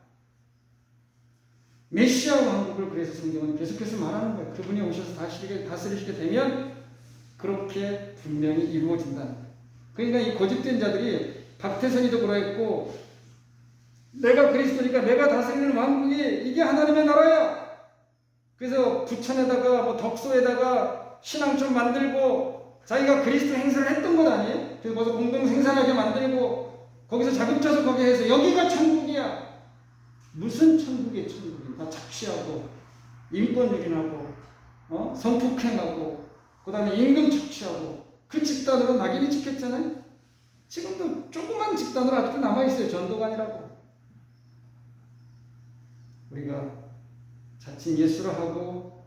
메시아 왕국을 그래서 성경은 계속해서 말하는 거예요. 그분이 오셔서 다스리시게 되면 그렇게 분명히 이루어진다는 거예요. 그러니까 이 고집된 자들이 박태선이도 그러했고 내가 그리스도니까 내가 다스리는 왕국이 이게 하나님의 나라야. 그래서 부천에다가 덕소에다가 신앙 좀 만들고 자기가 그리스도 행사를 했던 것 아니에요? 그래서 벌써 공동 생산하게 만들고 거기서 자급자족 거기 해서 여기가 천국이야. 무슨 천국이에요? 천국이 다 착취하고 인권 유린하고 성폭행하고 그 다음에 임금 착취하고 그 집단으로 낙인이 찍혔잖아요. 지금도 조그만 집단으로 아직도 남아있어요. 전도관이라고. 우리가 자칭 예수로 하고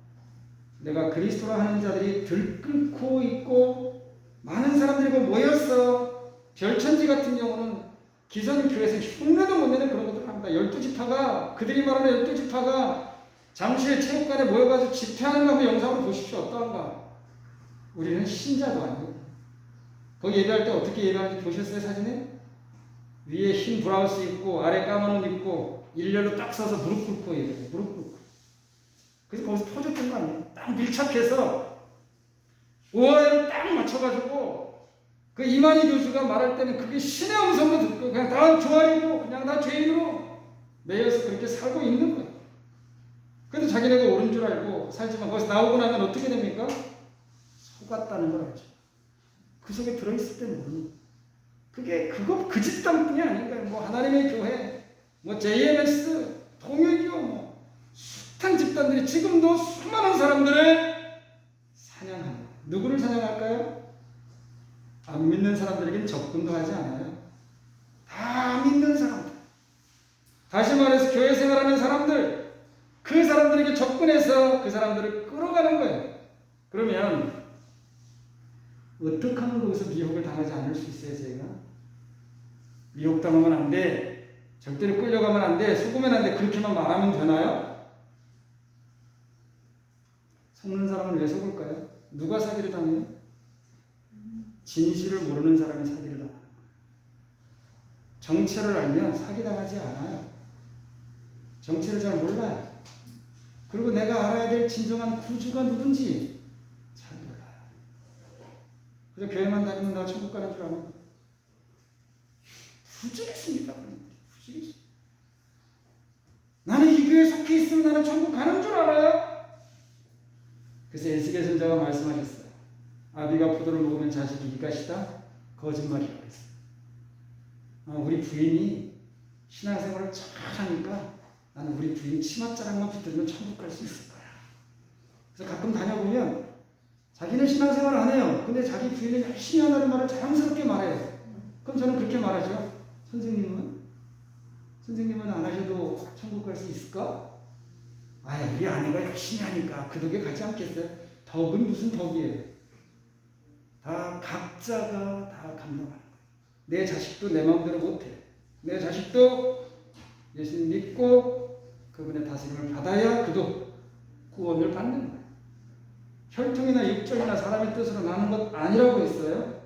내가 그리스도로 하는 자들이 들끓고 있고 많은 사람들이 모였어. 별천지 같은 경우는 기성교회에서 흉내도 못 내는 그런 것들을 합니다. 12지파가 그들이 말하는 12지파가 잠실 체육관에 모여가지고 집회하는 거 한번 영상으로 보십시오. 어떠한가? 우리는 신자도 아니고 거기 예배할 때 어떻게 예배하는지 보셨어요? 사진에? 위에 흰 브라우스 입고 아래 까만 옷 입고 일렬로 딱 서서 무릎 꿇고 예배해요. 무릎 꿇고. 그래서 거기서 터졌던 거 아니에요? 딱 밀착해서 오해를 딱 맞춰가지고 그 이만희 교수가 말할 때는 그게 신의 음성도 듣고 그냥 다 조아리고 그냥 다 죄인으로 매여서 그렇게 살고 있는 거예요. 그래도 자기네가 옳은 줄 알고 살지만 거기서 나오고 나면 어떻게 됩니까? 속았다는 걸 알죠. 그 속에 들어있을 때 모르니 그 집단뿐이 아닌가요? 하나님의 교회, JMS, 통일교, 숱한 집단들이 지금도 수많은 사람들을 사냥합니다. 누구를 사냥할까요? 안 믿는 사람들에게는 접근도 하지 않아요. 다 믿는 사람들. 다시 말해서 교회 생활하는 사람들, 그 사람들에게 접근해서 그 사람들을 끌어가는 거예요. 그러면 어떻게 하면 거기서 미혹을 당하지 않을 수 있어요, 저희가? 미혹당하면 안 돼. 절대로 끌려가면 안 돼. 속으면 안 돼. 그렇게만 말하면 되나요? 속는 사람은 왜 속을까요? 누가 사기를 당해요? 진실을 모르는 사람이 사기를 당해요. 정체를 알면 사기당하지 않아요. 정체를 잘 몰라요. 그리고 내가 알아야 될 진정한 구주가 누군지 잘 몰라요. 그래서 교회만 다니면 나 천국 가는 줄 아는 부지겠습니다. 부지겠습니다. 나는 이 교회에 속해 있으면 나는 천국 가는 줄 알아요. 그래서 에스겔 선자가 말씀하셨어요. 아비가 포도를 먹으면 자식이 이가시다? 거짓말이라고 했어요. 우리 부인이 신앙생활을 잘하니까 나는 우리 부인 치맛자락만 붙들면 천국 갈 수 있을 거야. 그래서 가끔 다녀보면 자기는 신앙생활 안 해요. 근데 자기 부인은 열심히 한다는 말을 자랑스럽게 말해요. 그럼 저는 그렇게 말하죠. 선생님은 안 하셔도 천국 갈 수 있을까? 우리 아내가 열심히 하니까 그 덕에 가지 않겠어요? 덕은 무슨 덕이에요? 다 각자가 다 감당하는 거예요. 내 자식도 내 마음대로 못해. 내 자식도 예수님 믿고 그분의 다스림을 받아야 그도 구원을 받는 거예요. 혈통이나 육적이나 사람의 뜻으로 나는 것 아니라고 했어요.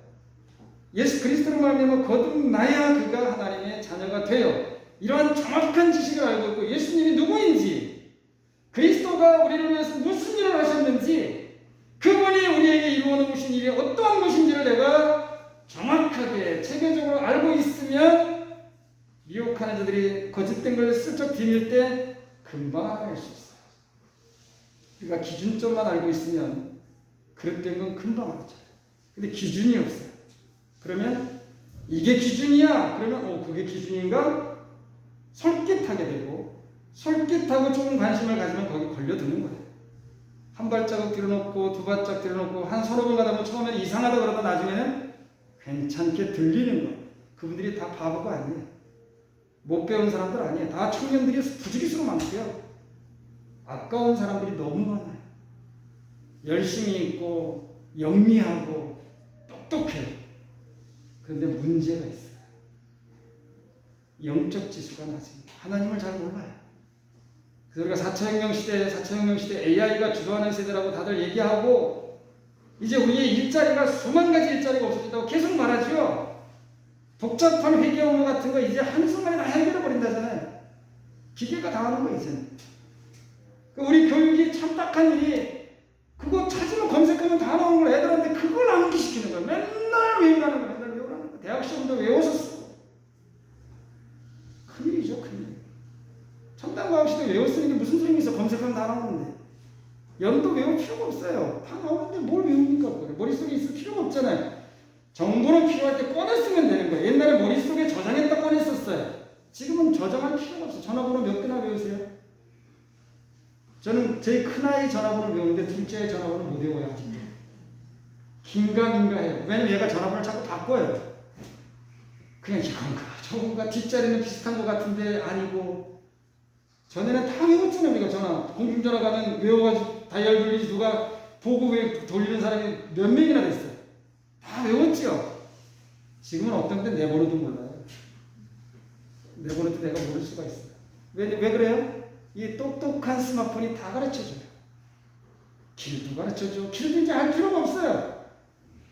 예수 그리스도로 말미암아 거듭나야 그가 하나님의 자녀가 되어 이러한 정확한 지식을 알고 있고 예수님이 누구인지 그리스도가 우리를 위해서 무슨 일을 하셨는지 그분이 우리에게 이루어 놓으신 일이 어떠한 것인지를 내가 정확하게 체계적으로 알고 있으면 미혹하는 자들이 거짓된 걸 슬쩍 디밀 때 금방 알아낼 수 있어요. 우리가 기준점만 알고 있으면 그릇된 건 금방 알아져요. 근데 기준이 없어요. 그러면 이게 기준이야. 그러면 그게 기준인가? 솔깃하게 되고 솔깃하고 조금 관심을 가지면 거기 걸려드는 거예요. 한 발자국 들여놓고 두 발자국 들여놓고 한 서너 번 가다 보면 처음에는 이상하다 그러다 나중에는 괜찮게 들리는 거예요. 그분들이 다 바보가 아니에요. 못 배운 사람들 아니에요. 다 청년들이 부지기수로 많고요. 아까운 사람들이 너무 많아요. 열심히 있고 영리하고 똑똑해요. 그런데 문제가 있어요. 영적 지수가 낮습니다. 하나님을 잘 몰라요. 그래서 우리가 4차 혁명 시대 AI가 주도하는 세대라고 다들 얘기하고 이제 우리의 일자리가 수만 가지 일자리가 없어진다고 계속 말하죠. 복잡한 회계 업무 같은 거 이제 한순간에 다 해결해 버린다잖아요. 기계가 다 하는 거 이제는. 우리 교육이 참 딱한 일이 그거 찾으면 검색하면 다 나오는 걸 애들한테 그걸 암기시키는 거야. 맨날 외우라는 거야. 맨날 외우라는 거야. 대학 시험도 외웠었어. 큰일이죠, 큰일. 첨단과학 시대 외웠으니 게 무슨 소용이 있어. 검색하면 다 나오는데. 연도 외울 필요가 없어요. 다 나오는데 뭘 외웁니까? 머릿속에 있을 필요가 없잖아요. 정보는 필요할 때 꺼냈으면 되는 거예요. 옛날에 머릿속에 저장했다 꺼냈었어요. 지금은 저장할 필요가 없어요. 전화번호 몇 개나 외우세요? 저는 제 큰아이 전화번호 외우는데 둘째 전화번호 못 외워요. 아직도. 긴가민가 해요. 왜냐면 얘가 전화번호를 자꾸 바꿔요. 그냥 이건가 저건가 뒷자리는 비슷한 것 같은데 아니고 전에는 다 외웠잖아요. 우리가 전화 공중전화 가면 외워가지고 다이얼 돌리지 누가 보고 돌리는 사람이 몇 명이나 됐어요. 다 외웠지요. 지금은 어떤 때 내 번호도 몰라요. 내 번호도 내가 모를 수가 있어요. 왜 그래요? 이 똑똑한 스마트폰이 다 가르쳐줘요. 길도 가르쳐줘. 길도 이제 알 필요가 없어요.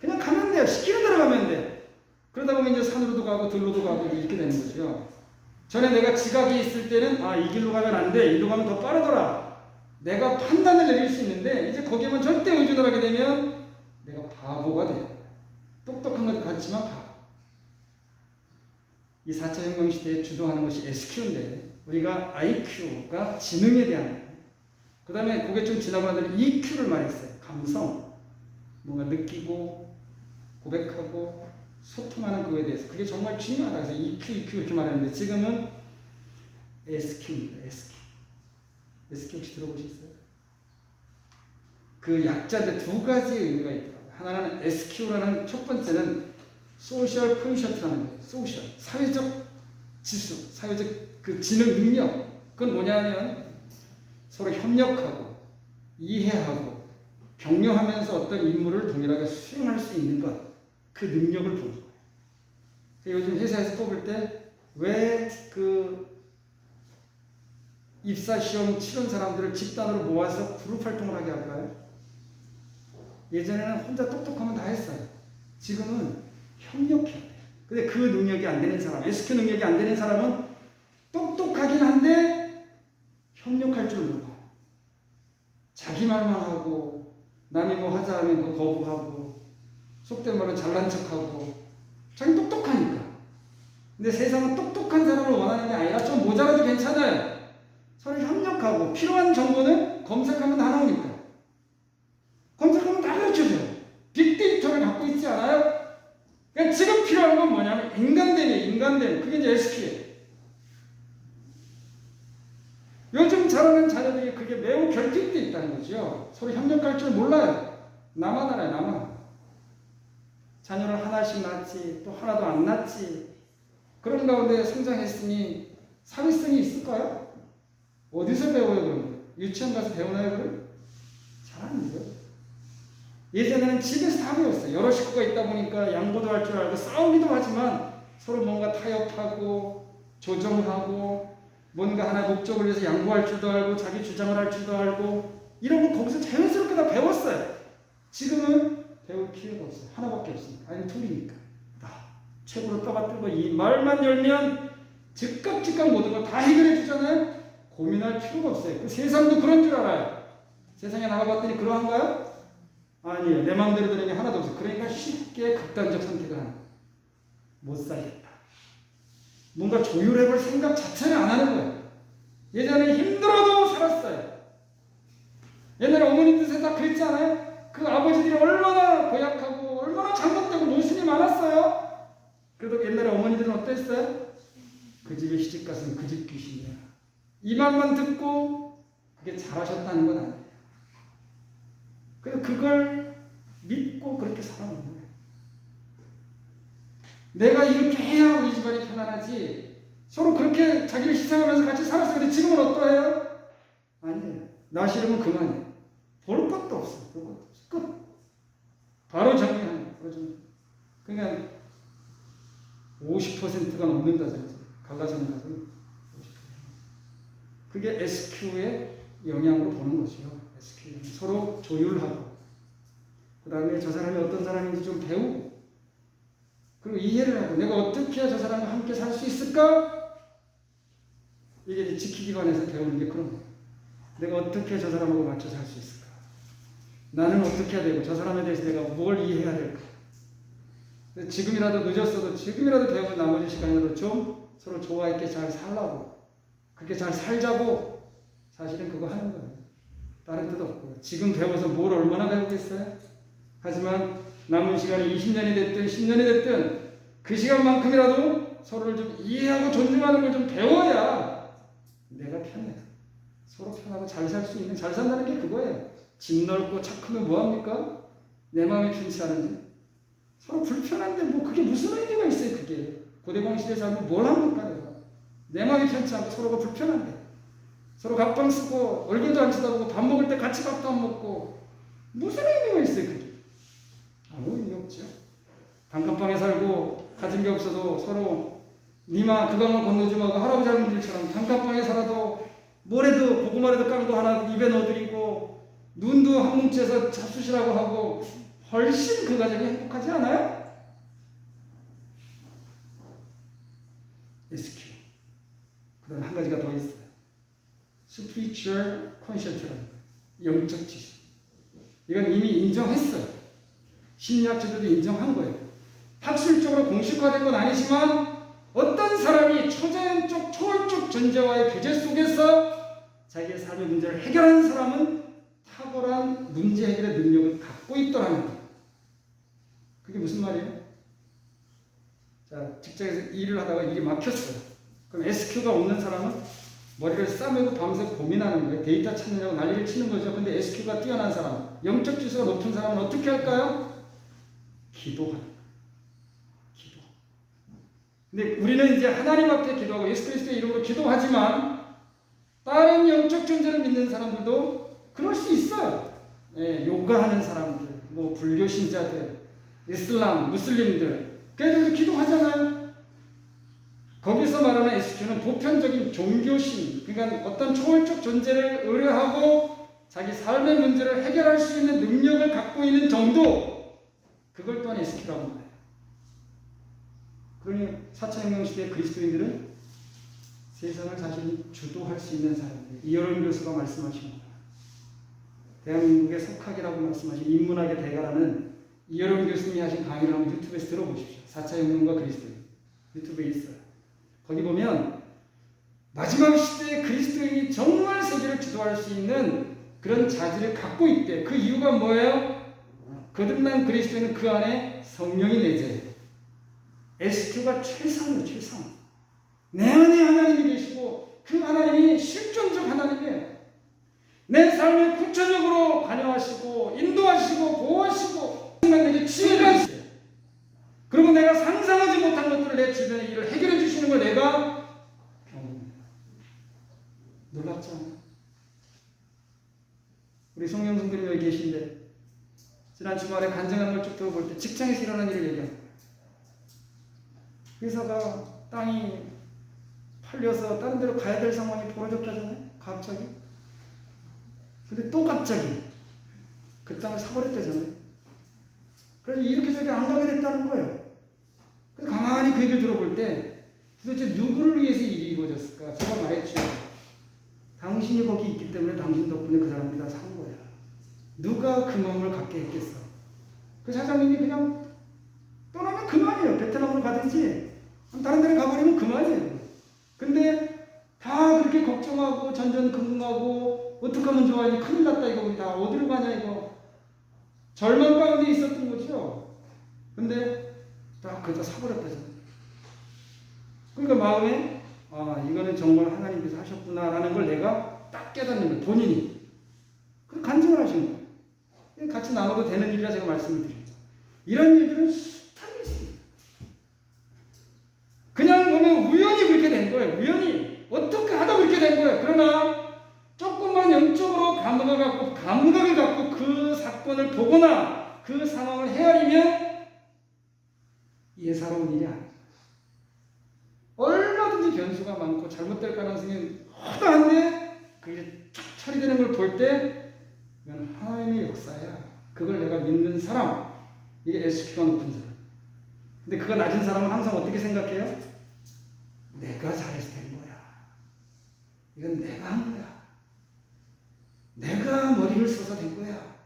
그냥 가면 돼요. 시키는 대로 가면 돼. 그러다 보면 이제 산으로도 가고 들로도 가고 이렇게 되는 거죠. 전에 내가 지각이 있을 때는 이 길로 가면 안 돼. 이리로 가면 더 빠르더라. 내가 판단을 내릴 수 있는데 이제 거기에만 절대 의존을 하게 되면 내가 바보가 돼요. 똑똑한 것 같지만 바보. 이 4차 혁명 시대에 주도하는 것이 SQ인데 우리가 IQ가 지능에 대한 그 다음에 그게 좀 지나고 나면 EQ를 말했어요. 감성, 뭔가 느끼고 고백하고 소통하는 그거에 대해서 그게 정말 중요하다. 그래서 EQ 이렇게 말했는데 지금은 SQ입니다. SQ 혹시 들어보셨어요? 그 약자인데 두 가지의 의미가 있더라고요. 하나는 SQ라는 첫 번째는 소셜 콘셔트라는 거예요. 소셜, 사회적 지수, 사회적 그 지능 능력. 그건 뭐냐면 서로 협력하고 이해하고 격려하면서 어떤 임무를 동일하게 수행할 수 있는 것. 그 능력을 보는 거예요. 요즘 회사에서 뽑을 때 왜 그 입사시험 치른 사람들을 집단으로 모아서 그룹 활동을 하게 할까요? 예전에는 혼자 똑똑하면 다 했어요. 지금은 협력해야 돼요. 근데 그 능력이 안 되는 사람, SQ 능력이 안 되는 사람은 똑똑하긴 한데 협력할 줄 몰라요. 자기 말만 하고 남이 뭐 하자 하면 뭐 거부하고 속된 말로 잘난 척하고 자기 똑똑하니까. 근데 세상은 똑똑한 사람을 원하는 게 아니라 좀 모자라도 괜찮아요. 서로 협력하고 필요한 정보는 검색하면 다 나오니까. 검색하면 다 가르쳐줘요. 빅데이터를 갖고 있지 않아요? 그러니까 지금 필요한 건 뭐냐면 인간됨. 그게 이제 SQ예요. 요즘 자라는 자녀들이 그게 매우 결핍되어 있다는 거죠. 서로 협력할 줄 몰라요. 나만 알아요, 나만. 자녀를 하나씩 낳지, 또 하나도 안 낳지. 그런 가운데 성장했으니 사회성이 있을까요? 어디서 배워요, 그럼? 유치원 가서 배우나요, 그럼? 잘 안 돼요. 예전에는 집에서 다 배웠어요. 여러 식구가 있다 보니까 양보도 할 줄 알고 싸우기도 하지만 서로 뭔가 타협하고 조정하고 뭔가 하나의 목적을 위해서 양보할 줄도 알고 자기 주장을 할 줄도 알고 이런 거 거기서 자연스럽게 다 배웠어요. 지금은 배울 필요가 없어요. 하나밖에 없으니까. 아니 둘이니까. 책으로 떠받들고 이 말만 열면 즉각 모든 걸 다 해결해 주잖아요. 고민할 필요가 없어요. 그 세상도 그런 줄 알아요. 세상에 나가봤더니 그러한가요? 아니에요. 내 마음대로 되는 게 하나도 없어요. 그러니까 쉽게 극단적 선택을 하는 거예요. 못 살겠다. 뭔가 조율해볼 생각 자체를 안 하는 거예요. 예전에 힘들어도 살았어요. 옛날에 어머님들 세상 그랬지 않아요? 그 아버지들이 얼마나 고약하고 얼마나 잘못되고 모순이 많았어요. 그래도 옛날에 어머니들은 어땠어요? 그 집에 시집갔으면 그 집 귀신이야. 이 말만 듣고 그게 잘하셨다는 건 아니에요. 그래서 그걸 믿고 그렇게 살아온 거예요. 내가 이렇게 해야 우리 집안이 편안하지. 서로 그렇게 자기를 희생하면서 같이 살았어요. 근데 지금은 어떠해요? 아니에요. 나 싫으면 그만이에요. 볼 것도 없어요. 볼 것도 없어요. 끝. 바로 정리하는 거예요. 바로 정리. 그러니까 50%가 넘는다잖아요. 갈라서는 가서 50%. 그게 SQ의 영향으로 보는 것이요. SQ. 서로 조율하고 그 다음에 저 사람이 어떤 사람인지 좀 배우고 그리고 이해를 하고 내가 어떻게 해야 저 사람과 함께 살 수 있을까? 이게 이제 지키기 관해서 배우는 게 그런 거예요. 내가 어떻게 저 사람하고 맞춰 살 수 있을까? 나는 어떻게 해야 되고 저 사람에 대해서 내가 뭘 이해해야 될까? 지금이라도 늦었어도 지금이라도 배우고 나머지 시간이라도 좀 서로 조화 있게 잘 살라고 그렇게 잘 살자고 사실은 그거 하는 거예요. 다른 뜻 없고 지금 배워서 뭘 얼마나 배우겠어요? 하지만 남은 시간이 20년이 됐든 10년이 됐든 그 시간만큼이라도 서로를 좀 이해하고 존중하는 걸 좀 배워야 내가 편해요. 서로 편하고 잘 살 수 있는 잘 산다는 게 그거예요. 집 넓고 차 크면 뭐합니까? 내 마음이 편치 않은데 서로 불편한데 뭐 그게 무슨 의미가 있어요. 그게 고대공시대에 살면 뭘 합니까? 내 마음이 편치 않고 서로가 불편한데 서로 각방 쓰고 얼굴도 안 쳐다보고 밥 먹을 때 같이 밥도 안 먹고 무슨 의미가 있어요. 그게 아무 의미 없죠. 단칸방에 살고 가진 게 없어도 서로 니마 그강을 건너주고 할아버지 할머니들처럼 단칸방에 살아도 뭐래도 고구마라도 깡도 하나 입에 넣어드리고 눈도 한 뭉쳐서 잡수시라고 하고 훨씬 그 가정이 행복하지 않아요? SQ. 그 다음 한 가지가 더 있어요. Spiritual Conscient라는 거예요. 영적 지식. 이건 이미 인정했어요. 심리학자들도 인정한 거예요. 학술적으로 공식화된 건 아니지만 어떤 사람이 초자연적, 초월적 존재와의 교제 속에서 자기의 삶의 문제를 해결하는 사람은 탁월한 문제 해결의 능력을 갖고 있더라는 거예요. 그게 무슨 말이에요? 자, 직장에서 일을 하다가 일이 막혔어요. 그럼 SQ가 없는 사람은 머리를 싸매고 밤새 고민하는 거예요. 데이터 찾느냐고 난리를 치는 거죠. 근데 SQ가 뛰어난 사람, 영적 지수가 높은 사람은 어떻게 할까요? 기도하는 거예요. 기도. 근데 우리는 이제 하나님 앞에 기도하고 예수 그리스도의 이름으로 기도하지만 다른 영적 존재를 믿는 사람들도 그럴 수 있어요. 예, 요가하는 사람들, 뭐 불교 신자들, 이슬람, 무슬림들, 걔들도 기도하잖아요. 거기서 말하는 SQ는 보편적인 종교심, 그러니까 어떤 초월적 존재를 의뢰하고 자기 삶의 문제를 해결할 수 있는 능력을 갖고 있는 정도, 그걸 또한 SQ라고 말해요. 그러니 4차 혁명 시대의 그리스도인들은 세상을 자신이 주도할 수 있는 사람들, 이여론 교수가 말씀하신 거예요. 대한민국의 석학이라고 말씀하신 인문학의 대가라는 이여론 교수님이 하신 강의를 한번 유튜브에서 들어보십시오. 4차 혁명과 그리스도인, 유튜브에 있어요. 거기 보면 마지막 시대의 그리스도인이 정말 세계를 주도할 수 있는 그런 자질을 갖고 있대. 그 이유가 뭐예요? 거듭난 그리스도인은 그 안에 성령이 내재해요. SQ가 최상이에요. 최상. 내 안에 하나님이 계시고 그 하나님이 실존적 하나님이에요. 내 삶에 구체적으로 관여하시고 인도하시고 보호하시고 내게 치유하시고, 그리고 내가 상상하지 못한 것들을 내 주변의 일을 해결해 주시는 걸 내가 경험합니다. 놀랍지 않아요? 우리 송영 성도님 여기 계신데 지난 주말에 간증한 걸 쭉 들어볼 때 직장에서 일어난 일을 얘기합니다. 회사가 땅이 팔려서 다른 데로 가야 될 상황이 벌어졌다잖아요. 갑자기. 근데 또 갑자기 그 땅을 사버렸다잖아요. 그래서 이렇게 저렇게 안 가게 됐다는 거예요. 그래서 가만히 그 얘기를 들어볼 때 도대체 누구를 위해서 일이 이루어졌을까? 제가 말했죠. 당신이 거기 있기 때문에 당신 덕분에 그 사람들이 다 산 거야. 누가 그 마음을 갖게 했겠어? 그 사장님이 그냥 떠나면 그만이에요. 베트남으로 가든지 다른 데를 가버리면 그만이에요. 근데 다 그렇게 걱정하고 전전긍긍하고 어떡하면 좋아하니 큰일 났다 이거 우리 다 어디로 가냐 이거 절망 가운데 있었던 거죠. 근데 딱 그거 사버렸다잖아요. 그러니까 마음에 이거는 정말 하나님께서 하셨구나라는 걸 내가 딱 깨닫는 거예요. 본인이. 그 간증을 하신 거예요. 같이 나눠도 되는 일이라 제가 말씀을 드립니다. 이런 일들은 숱하게 있습니다. 그냥 보면 우연히 그렇게 된 거예요. 우연히. 어떻게 하다 그렇게 된 거예요. 그러나 조금만 영적으로 감각을 갖고 그 사건을 보거나 그 상황을 헤아리면 예사로운 일이 아니에요. 얼마든지 변수가 많고 잘못될 가능성이 허다한데 그게 쫙 처리되는 걸 볼 때 이건 하나님의 역사야. 그걸 내가 믿는 사람, 이게 SQ가 높은 사람. 근데 그가 낮은 사람은 항상 어떻게 생각해요? 내가 잘해서 된 거야. 이건 내가 한 거야. 내가 머리를 써서 된 거야.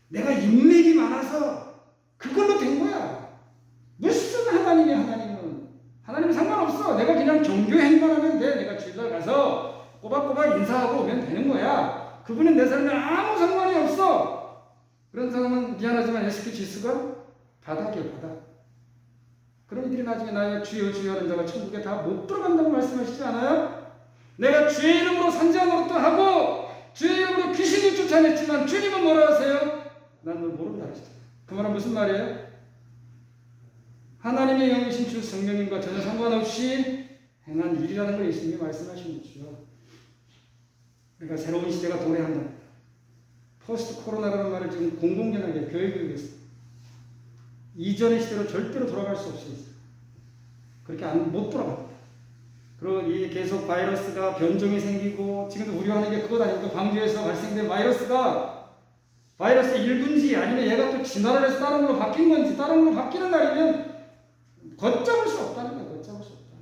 내가 인맥이 많아서 그걸로 된 거야. 무슨 하나님이 하나님은 상관없어. 내가 그냥 종교 행동하면 돼. 내가 주일날 가서 꼬박꼬박 인사하고 오면 되는 거야. 그분은 내 삶에 아무 상관이 없어. 그런 사람은 미안하지만 SQ 지수가 바닥이에요. 바닥. 그런 이들이 나중에 나의 주여 주여 하는 자가 천국에 다 못 들어간다고 말씀하시지 않아요? 내가 주의 이름으로 산지하노릇도 하고 주의 이름으로 귀신을 쫓아냈지만 주님은 뭐라 하세요? 난 널 모른다 하시죠. 그 말은 무슨 말이에요? 하나님의 영이신 주 성령님과 전혀 상관없이 행한 일이라는 걸 예수님이 말씀하신 거죠. 그러니까 새로운 시대가 도래한다. 포스트 코로나라는 말을 지금 공공연하게 교회교육에서 이전의 시대로 절대로 돌아갈 수 없어요. 그렇게 못 돌아갑니다. 그리고 이 계속 바이러스가 변종이 생기고 지금도 우려하는 게 그것 아닙니까? 광주에서 발생된 바이러스의 일부인지 아니면 얘가 또 진화를 해서 다른 걸로 바뀐 건지 다른 걸로 바뀌는 날이면 걷잡을 수 없다는 거예요. 걷잡을 수 없다.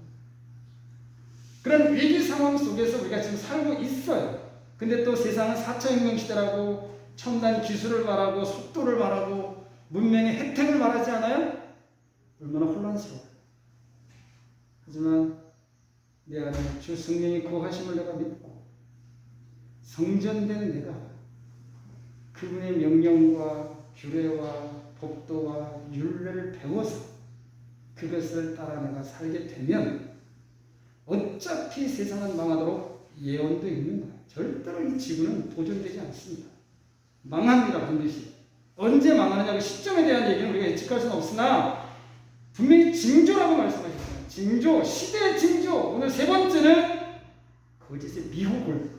그런 위기 상황 속에서 우리가 지금 살고 있어요. 근데 또 세상은 4차 혁명 시대라고 첨단 기술을 말하고 속도를 말하고 문명의 혜택을 말하지 않아요? 얼마나 혼란스러워요. 하지만 내 안에 주 성령이 거하심을 내가 믿고 성전된 내가 그분의 명령과 규례와 법도와 율례를 배워서 그것을 따라 내가 살게 되면 어차피 세상은 망하도록 예언도 있는 거예요. 절대로 이 지구는 보존되지 않습니다. 망합니다. 반드시. 언제 망하느냐 그 시점에 대한 얘기는 우리가 예측할 수는 없으나 분명히 징조라고 말씀하셨어요. 징조, 시대의 징조. 오늘 세 번째는 거짓의 미혹을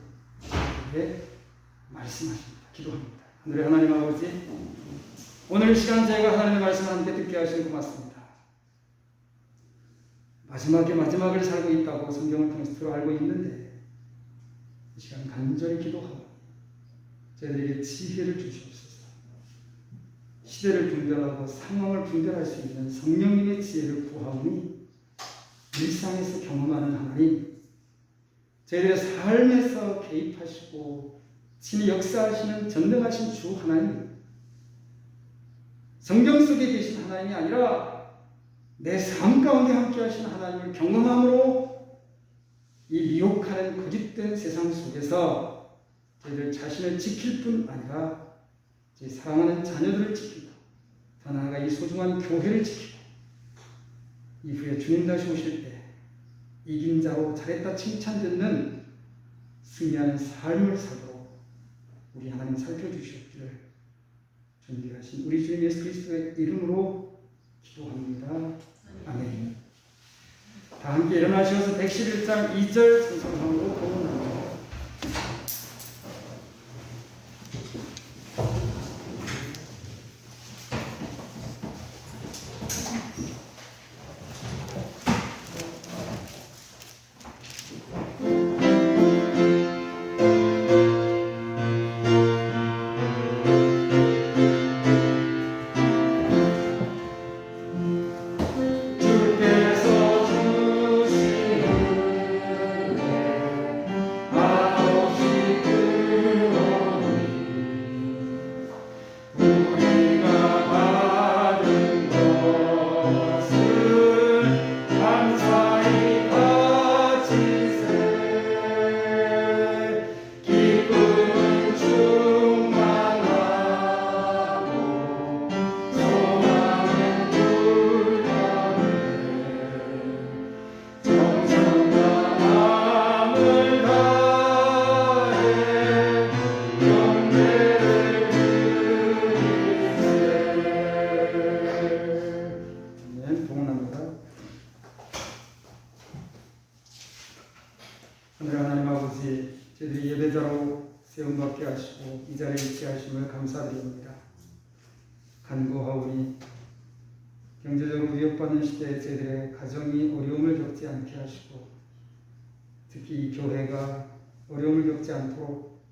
말씀하십니다. 기도합니다. 하늘의 하나님 아버지, 오늘 이 시간 저희가 하나님의 말씀을 함께 듣게 하시니 고맙습니다. 마지막을 살고 있다고 성경을 통해서 들어 알고 있는데 이 시간 간절히 기도하고 저희들에게 지혜를 주시옵소서. 시대를 분별하고 상황을 분별할 수 있는 성령님의 지혜를 구하오니 일상에서 경험하는 하나님, 저희들의 삶에서 개입하시고 친히 역사하시는 전능하신 주 하나님, 성경 속에 계신 하나님이 아니라 내 삶 가운데 함께 하시는 하나님을 경험함으로 이 미혹하는 거짓된 세상 속에서 저희들 자신을 지킬 뿐 아니라 저희 사랑하는 자녀들을 지키고 더 나아가 이 소중한 교회를 지키고 이후에 주님 다시 오실 때 이긴 자로 잘했다 칭찬 듣는 승리하는 삶을 살도록 우리 하나님 살펴주시옵기를 존귀하신 우리 주님 예수 그리스도의 이름으로 기도합니다. 아멘. 다 함께 일어나셔서 111장 2절 찬송함으로 고문합니다. 하늘의 하나님 아버지, 저희들이 예배자로 세움받게 하시고 이 자리에 있게 하심을 감사드립니다. 간구하오니 경제적으로 위협받는 시대에 저희들의 가정이 어려움을 겪지 않게 하시고 특히 이 교회가 어려움을 겪지 않도록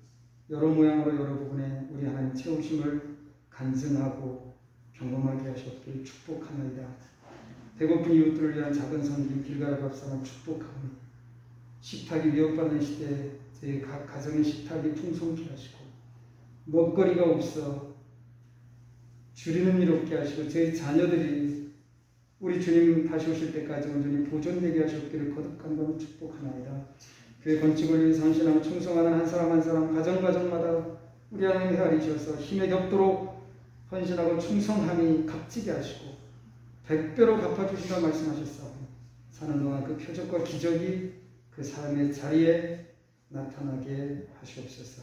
여러 모양으로 여러 부분에 우리 하나님 채우심을 간증하고 경험하게 하셨기를 축복합니다. 배고픈 이웃들을 위한 작은 섬김 길가의 밥상을 축복합니다. 식탁이 위협받는 시대에 저희 각 가정의 식탁이 풍성케 하시고 먹거리가 없어 줄이는 일 없게 하시고 저희 자녀들이 우리 주님 다시 오실 때까지 온전히 보존되게 하셨기를 거듭간다는 축복하나이다. 교회 건축을 위해 헌신하고 충성하는 한 사람 한 사람 가정마다 우리 하나님 헤아리셔서 힘에 겹도록 헌신하고 충성함이 값지게 하시고 100배로 갚아주시라 말씀하셨사오니 사는 동안 그 표적과 기적이 그 삶의 자리에 나타나게 하시옵소서.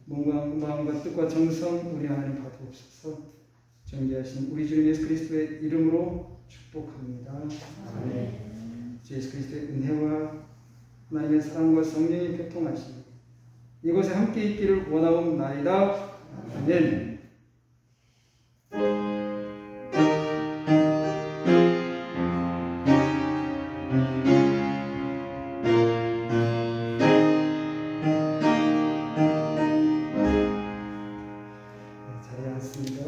마음과 뜻과 정성 우리 하나님 받으옵소서. 존귀하신 우리 주님 예수 그리스도의 이름으로 축복합니다. 아멘. 주 예수 그리스도의 은혜와 하나님의 사랑과 성령의 교통하심이 이곳에 함께 있기를 원하옵나이다. 아멘. 자리에 앉습니다.